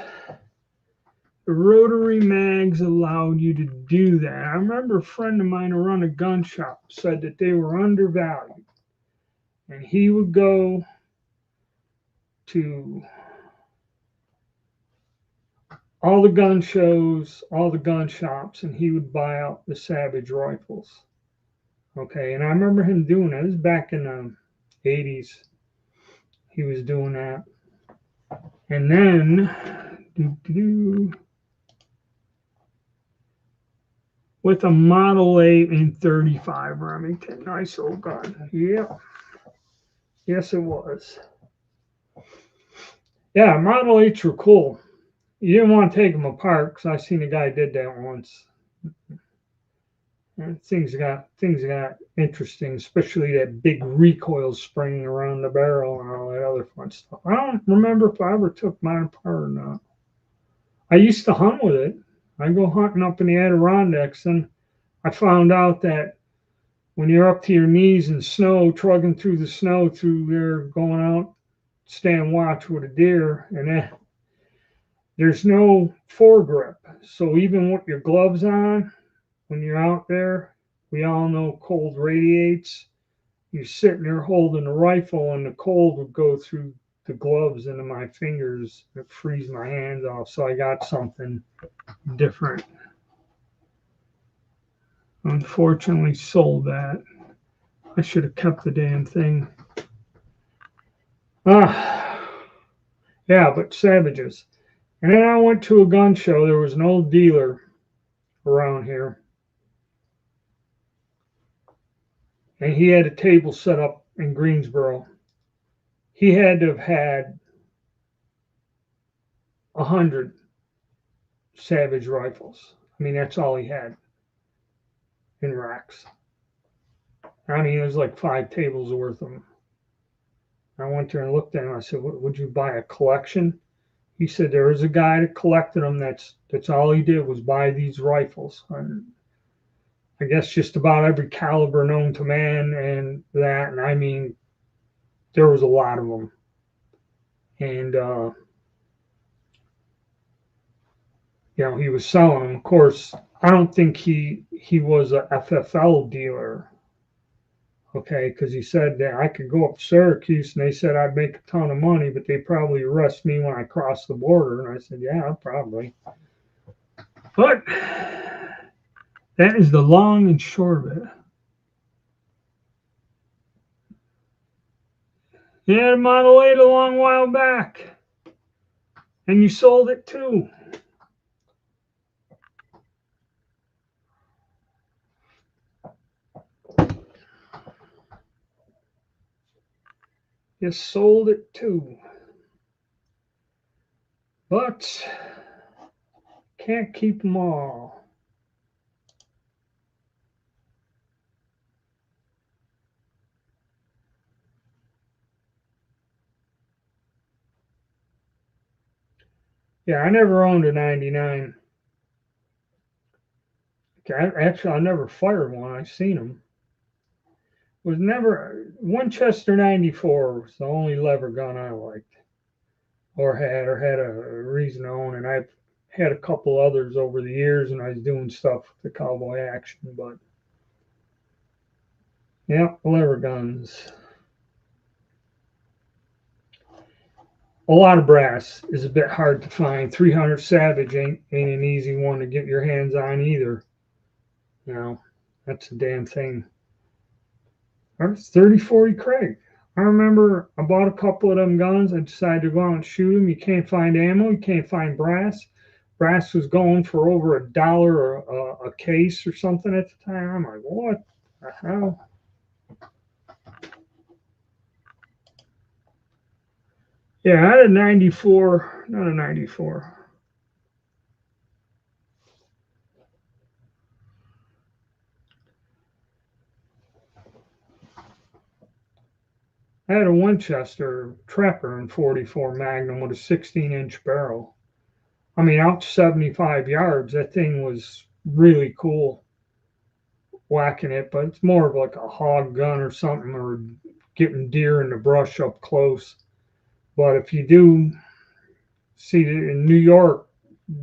The rotary mags allowed you to do that. I remember a friend of mine who run a gun shop said that they were undervalued. And he would go to all the gun shows, all the gun shops, and he would buy out the Savage rifles. Okay, and I remember him doing that. It was back in the 80s. He was doing that. And then with a Model 8 in 35 Remington. Nice old gun. Yep. Yes, it was. Yeah, Model 8s were cool. You didn't want to take them apart because I seen a guy did that once. And things got interesting, especially that big recoil spring around the barrel and all that other fun stuff. I don't remember if I ever took mine apart or not. I used to hunt with it. I go hunting up in the Adirondacks, and I found out that when you're up to your knees in snow, trudging through the snow through there, going out, stand watch with a deer, and then there's no foregrip. So even with your gloves on, when you're out there, we all know cold radiates. You're sitting there holding a rifle, and the cold would go through the gloves into my fingers and freeze my hands off. So I got something different. Unfortunately, sold that. I should have kept the damn thing. Yeah, but Savages. And then I went to a gun show. There was an old dealer around here, and he had a table set up in Greensboro. He had to have had 100 Savage rifles. I mean, that's all he had in racks. I mean, it was like 5 tables worth of them. I went there and looked at him. I said, "Would you buy a collection?" He said, "There was a guy that collected them. That's all he did was buy these rifles." And I guess just about every caliber known to man, and that. And I mean, there was a lot of them. And he was selling them. Of course, I don't think he was a FFL dealer. Okay, because he said that I could go up to Syracuse and they said I'd make a ton of money, but they probably arrest me when I cross the border. And I said, yeah, probably. But that is the long and short of it. You had a Model 8 a long while back, and you sold it too. You sold it too. But can't keep them all. Yeah, I never owned a 99. Actually, I never fired one. I've seen them. Was never Winchester 94 was the only lever gun I liked or had a reason to own. And I've had a couple others over the years, and I was doing stuff with the cowboy action. But yeah, lever guns. A lot of brass is a bit hard to find. 300 Savage ain't an easy one to get your hands on either. That's a damn thing. 30-40 Craig. I remember I bought a couple of them guns. I decided to go out and shoot them. You can't find ammo. You can't find brass. Brass was going for over $1 a case or something at the time. I'm like, what the hell? Yeah, I had a 94, not a 94. I had a Winchester Trapper in 44 Magnum with a 16-inch barrel. I mean, out to 75 yards, that thing was really cool whacking it, but it's more of like a hog gun or something, or getting deer in the brush up close. But if you do see it in New York,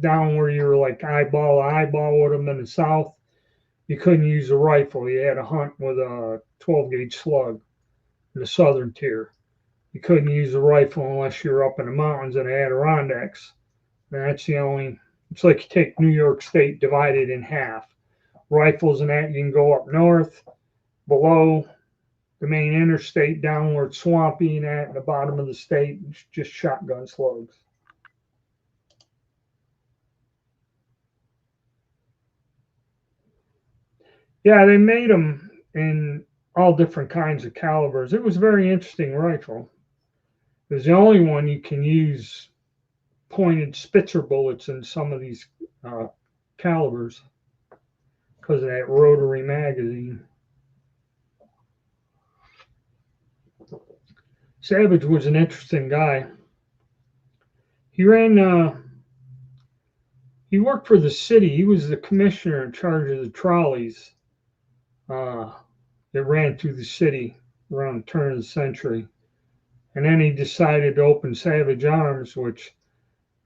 down where you were like eyeball to eyeball with them in the South, you couldn't use a rifle. You had to hunt with a 12 gauge slug in the southern tier. You couldn't use a rifle unless you were up in the mountains in the Adirondacks. And that's the only, it's like you take New York State, divide it in half. Rifles and that, you can go up north, below the main interstate, down where it's swampy and at the bottom of the state, it's just shotgun slugs. Yeah, they made them in all different kinds of calibers. It was a very interesting rifle. It was the only one you can use pointed Spitzer bullets in some of these uh, calibers because of that rotary magazine. Savage was an interesting guy. He ran. He worked for the city. He was the commissioner in charge of the trolleys uh, that ran through the city around the turn of the century. And then he decided to open Savage Arms, which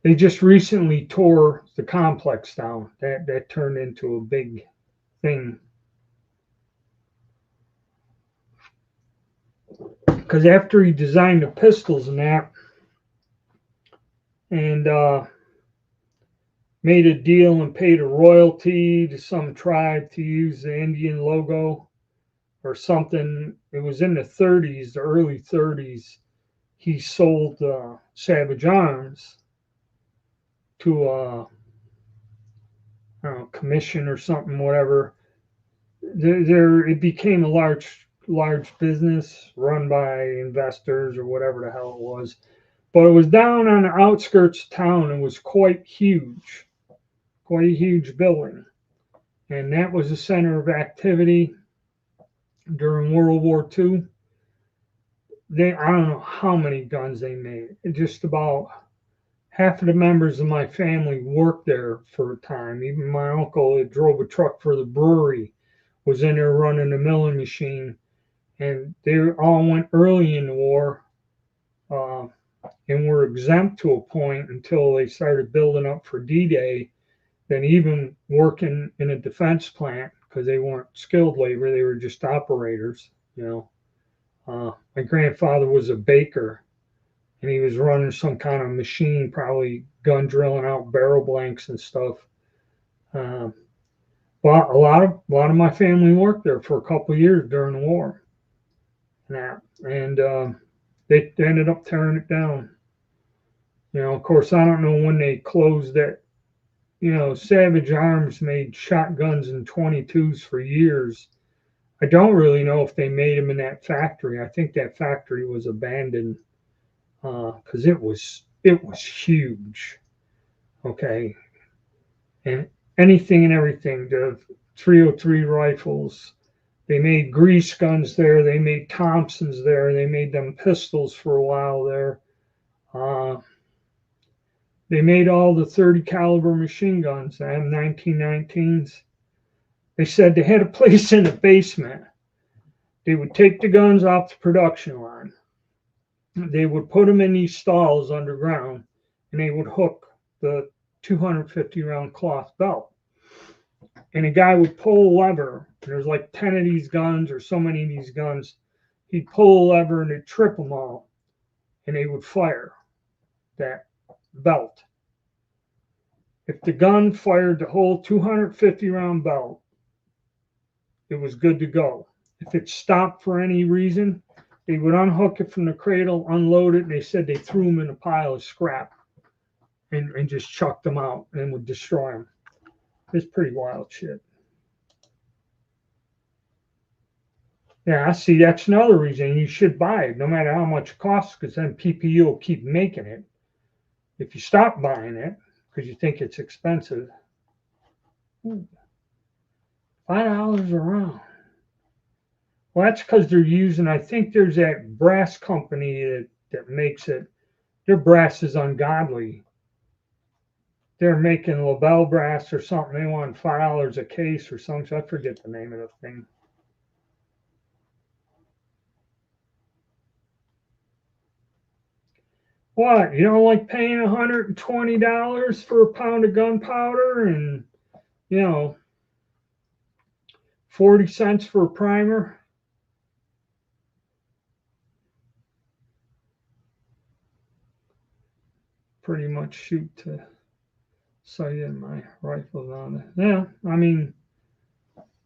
they just recently tore the complex down. That turned into a big thing. Because after he designed the pistols and that, and made a deal and paid a royalty to some tribe to use the Indian logo or something. It was in the 30s, the early 30s. He sold Savage Arms to a commission or something, whatever. It became a large business run by investors or whatever the hell it was. But it was down on the outskirts of town and was quite a huge building. And that was the center of activity during World War II. I don't know how many guns they made. Just about half of the members of my family worked there for a time. Even my uncle that drove a truck for the brewery was in there running the milling machine. And they all went early in the war uh, and were exempt to a point until they started building up for D-Day. Then even working in a defense plant because they weren't skilled labor, they were just operators. My grandfather was a baker, and he was running some kind of machine, probably gun drilling out barrel blanks and stuff. Uh, but a lot of my family worked there for a couple of years during the war. And they ended up tearing it down. Of course, I don't know when they closed that. Savage Arms made shotguns and 22s for years. I don't really know if they made them in that factory. I think that factory was abandoned because it was huge. Okay, and anything and everything. The 303 rifles. They made grease guns there. They made Thompsons there. They made them pistols for a while there. They made all the 30 caliber machine guns, the M1919s. They said they had a place in the basement. They would take the guns off the production line. They would put them in these stalls underground, and they would hook the 250 round cloth belt. And a guy would pull a lever. There's like 10 of these guns or so many of these guns. He'd pull a lever and it'd trip them all, and they would fire that belt. If the gun fired the whole 250 round belt, it was good to go. If it stopped for any reason, they would unhook it from the cradle, unload it, and they said they threw them in a pile of scrap and just chucked them out and would destroy them. It's pretty wild shit. Yeah, I see. That's another reason you should buy it, no matter how much it costs, because then PPU will keep making it. If you stop buying it because you think it's expensive, $5 a round. Well, that's because they're using, I think there's that brass company that makes it. Their brass is ungodly. They're making LaBelle brass or something. They want $5 a case or something. I forget the name of the thing. What? You don't like paying $120 for a pound of gunpowder and, you know, 40 cents for a primer? Pretty much shoot to sight in my rifle on it. Yeah, I mean,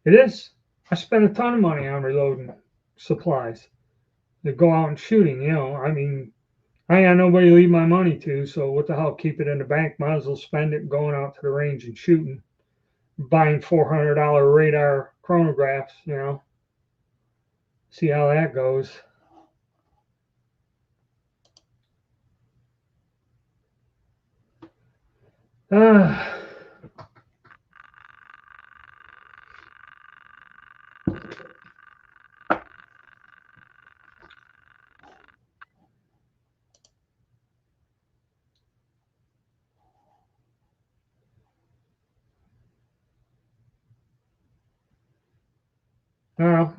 it is. I spend a ton of money on reloading supplies to go out and shooting, I mean, I ain't got nobody to leave my money to, so what the hell, keep it in the bank. Might as well spend it going out to the range and shooting, buying $400 radar chronographs, see how that goes. Uh,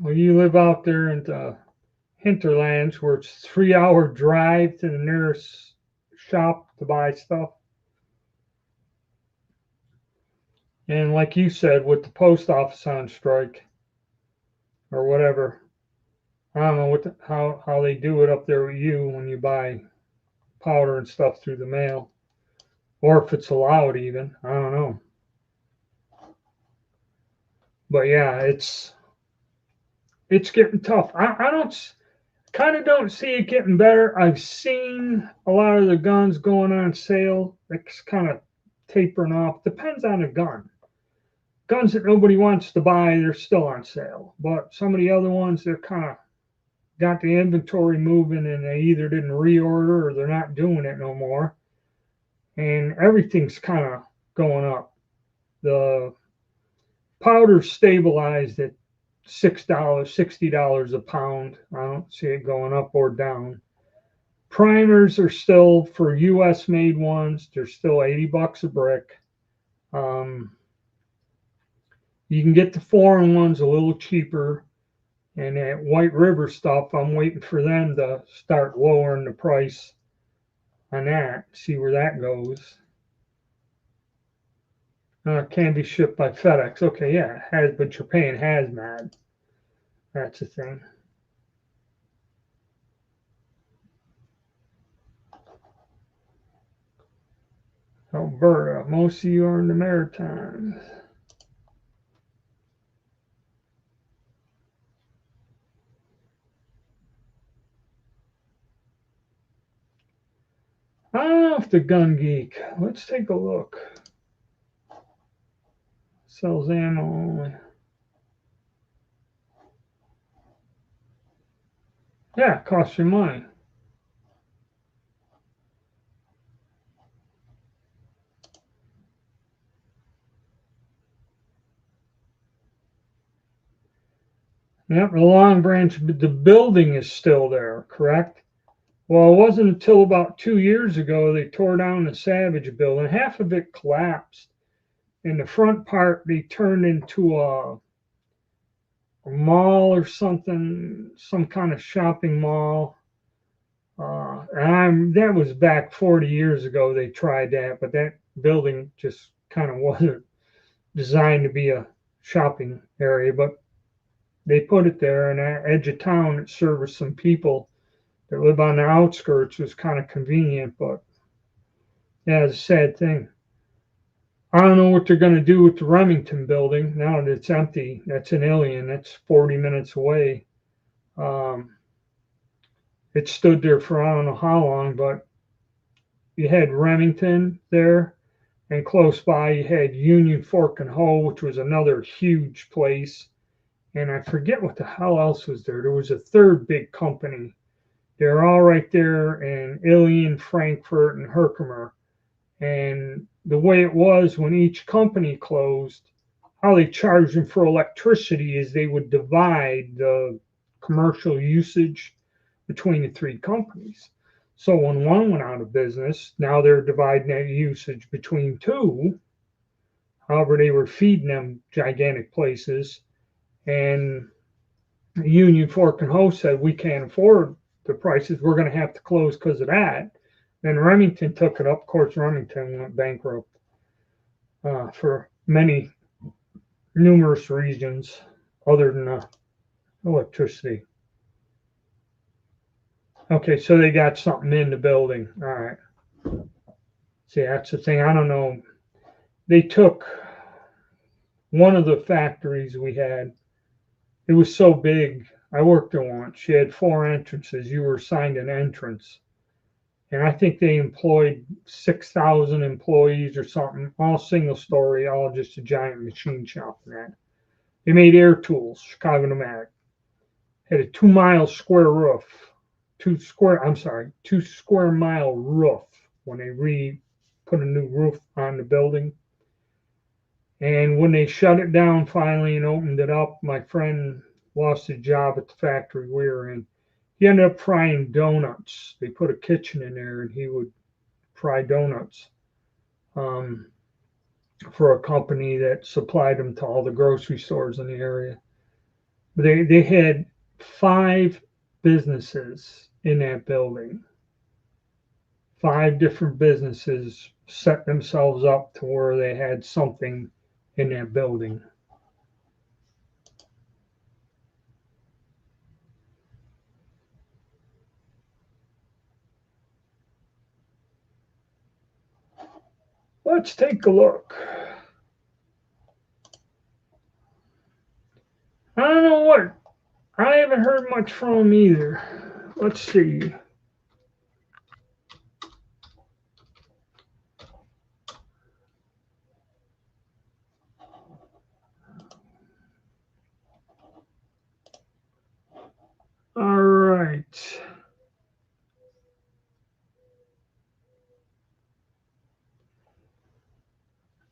well, you live out there in the hinterlands where it's 3 hour drive to the nearest shop to buy stuff. And like you said, with the post office on strike or whatever, I don't know how they do it up there with you when you buy powder and stuff through the mail, or if it's allowed even. I don't know. But yeah, it's getting tough. I don't kind of don't see it getting better. I've seen a lot of the guns going on sale. It's kind of tapering off. Depends on the gun. Guns that nobody wants to buy, they're still on sale. But some of the other ones, they're kind of got the inventory moving and they either didn't reorder or they're not doing it no more. And everything's kind of going up. The powder stabilized at $6, $60 a pound. I don't see it going up or down. Primers are still, for US made ones, they're still $80 a brick. You can get the foreign ones a little cheaper. And that White River stuff, I'm waiting for them to start lowering the price on that, see where that goes. Can be shipped by FedEx. Okay, yeah, but you're paying hazmat. That's the thing. Alberta, most of you are in the Maritimes. I don't know if the Gun Geek. Let's take a look. Sells ammo only. Yeah, it costs you money. Yep, the Long Branch, the building is still there, correct? Well, it wasn't until about 2 years ago they tore down the Savage building. Half of it collapsed. In the front part, they turned into a mall or something, some kind of shopping mall. And that was back 40 years ago. They tried that, but that building just kind of wasn't designed to be a shopping area. But they put it there, and that edge of town that serviced some people that live on the outskirts was kind of convenient. But yeah, it's a sad thing. I don't know what they're going to do with the Remington building now that it's empty. That's in Ilion. That's 40 minutes away. It stood there for I don't know how long, but you had Remington there, and close by you had Union Fork and Hoe, which was another huge place. And I forget what the hell else was there. There was a third big company. They're all right there in Ilion, Frankfurt, and Herkimer. And the way it was when each company closed, how they charged them for electricity is they would divide the commercial usage between the three companies. So when one went out of business, now they're dividing that usage between two. However, they were feeding them gigantic places. And Union Fork and Hoe said, we can't afford the prices. We're going to have to close because of that. Then Remington took it up. Of course, Remington went bankrupt for numerous reasons other than electricity. Okay, so they got something in the building. All right. See, that's the thing. I don't know. They took one of the factories we had. It was so big. I worked there once. She had 4 entrances. You were assigned an entrance. And I think they employed 6,000 employees or something, all single story, all just a giant machine shop and that. They made air tools, Chicago Pneumatic. Had a 2-mile square roof, 2 square mile roof when they put a new roof on the building. And when they shut it down finally and opened it up, my friend lost his job at the factory we were in. He ended up frying donuts. They put a kitchen in there and he would fry donuts for a company that supplied them to all the grocery stores in the area. They had 5 businesses in that building. 5 different businesses set themselves up to where they had something in that building. Let's take a look. I don't know what. I haven't heard much from him either. Let's see. All right.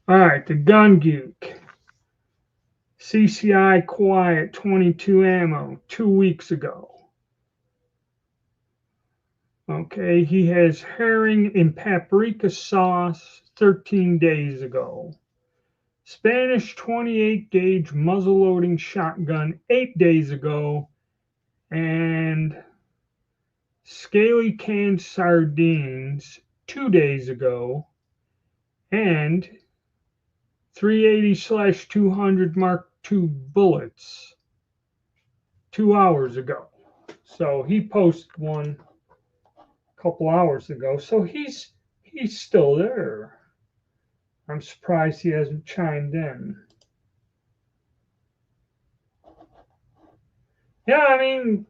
All right, the Gun Geek. CCI Quiet 22 ammo 2 weeks ago. Okay, he has herring in paprika sauce 13 days ago. Spanish 28 gauge muzzleloading shotgun 8 days ago. And scaly canned sardines 2 days ago. And 380/200 Mark II bullets 2 hours ago. So he posted one a couple hours ago. So he's still there. I'm surprised he hasn't chimed in. Yeah, I mean,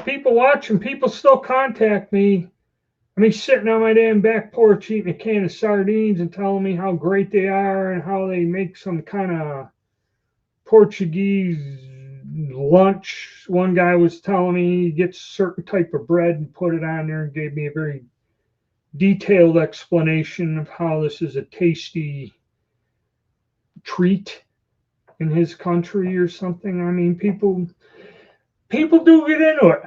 people watching, people still contact me. I mean, sitting on my damn back porch eating a can of sardines and telling me how great they are and how they make some kind of Portuguese lunch. One guy was telling me he gets a certain type of bread and put it on there and gave me a very detailed explanation of how this is a tasty treat in his country or something. I mean, people do get into it.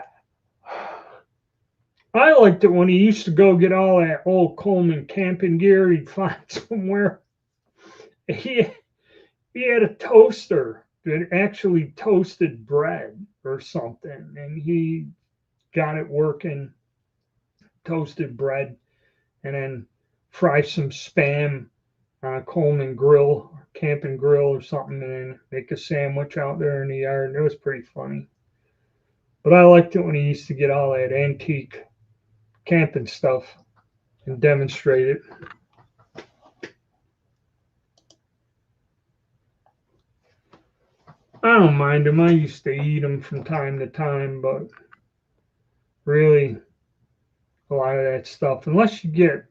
I liked it when he used to go get all that old Coleman camping gear he'd find somewhere. He had a toaster that actually toasted bread or something, and he got it working, toasted bread, and then fry some spam on a Coleman grill, or camping grill or something, and then make a sandwich out there in the yard. And it was pretty funny. But I liked it when he used to get all that antique camping stuff and demonstrate it. I don't mind them. I used to eat them from time to time, but really, a lot of that stuff, unless you get,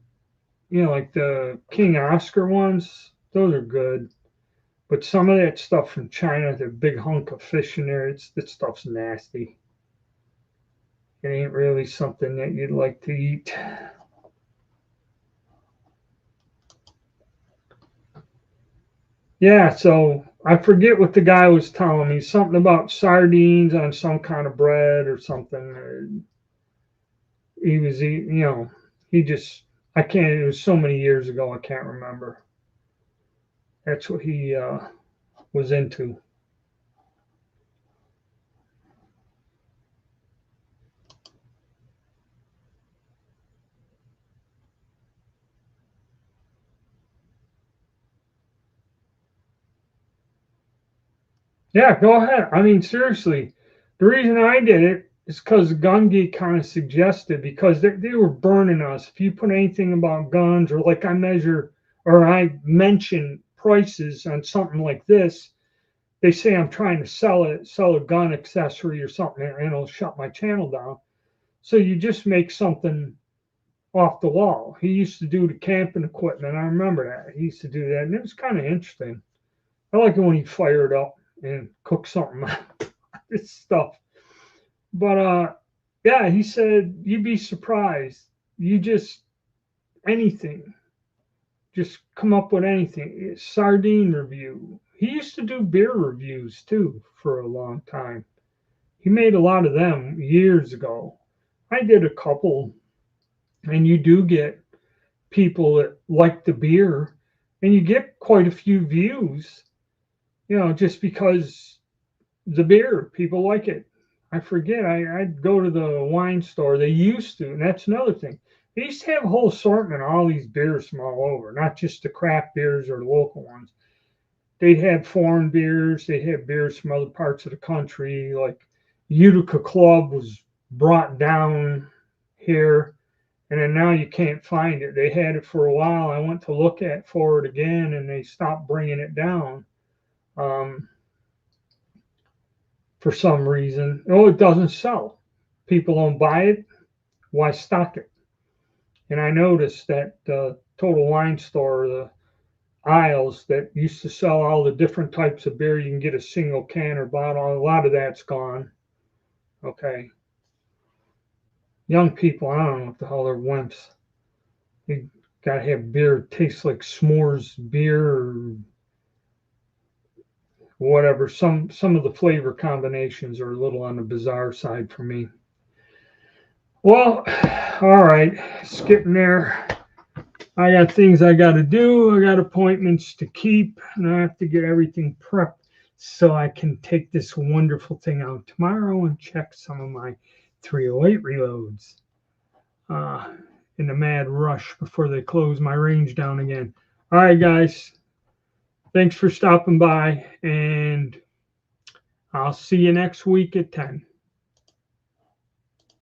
like the King Oscar ones, those are good. But some of that stuff from China, the big hunk of fish in there, that stuff's nasty. It ain't really something that you'd like to eat. Yeah, so I forget what the guy was telling me. Something about sardines on some kind of bread or something. He was eating, he just, I can't, it was so many years ago, I can't remember. That's what he was into. Yeah, go ahead. I mean, seriously, the reason I did it is because Gun Geek kind of suggested, because they were burning us. If you put anything about guns, or like I measure or I mention prices on something like this, they say I'm trying to sell a gun accessory or something, and it'll shut my channel down. So you just make something off the wall. He used to do the camping equipment. I remember that. He used to do that, and it was kind of interesting. I like it when he fired up and cooked something this stuff. But yeah, he said you'd be surprised. You just anything, just come up with anything. Sardine review. He used to do beer reviews too for a long time. He made a lot of them years ago. I did a couple, and you do get people that like the beer, and you get quite a few views, just because the beer, people like it. I forget, I'd go to the wine store. They used to, and that's another thing. They used to have a whole assortment of all these beers from all over, not just the craft beers or the local ones. They'd have foreign beers, they'd have beers from other parts of the country, like Utica Club was brought down here, and then now you can't find it. They had it for a while. I went to look for it again, and they stopped bringing it down for some reason. Oh, it doesn't sell. People don't buy it. Why stock it? And I noticed that the Total Wine Store, the aisles that used to sell all the different types of beer, you can get a single can or bottle. A lot of that's gone. Okay. Young people, I don't know what the hell they're wimps. You gotta have beer tastes like s'mores beer or whatever. Some of the flavor combinations are a little on the bizarre side for me. Well, all right, skipping there. I got things I got to do. I got appointments to keep, and I have to get everything prepped so I can take this wonderful thing out tomorrow and check some of my 308 reloads in the mad rush before they close my range down again. All right, guys. Thanks for stopping by, and I'll see you next week at 10.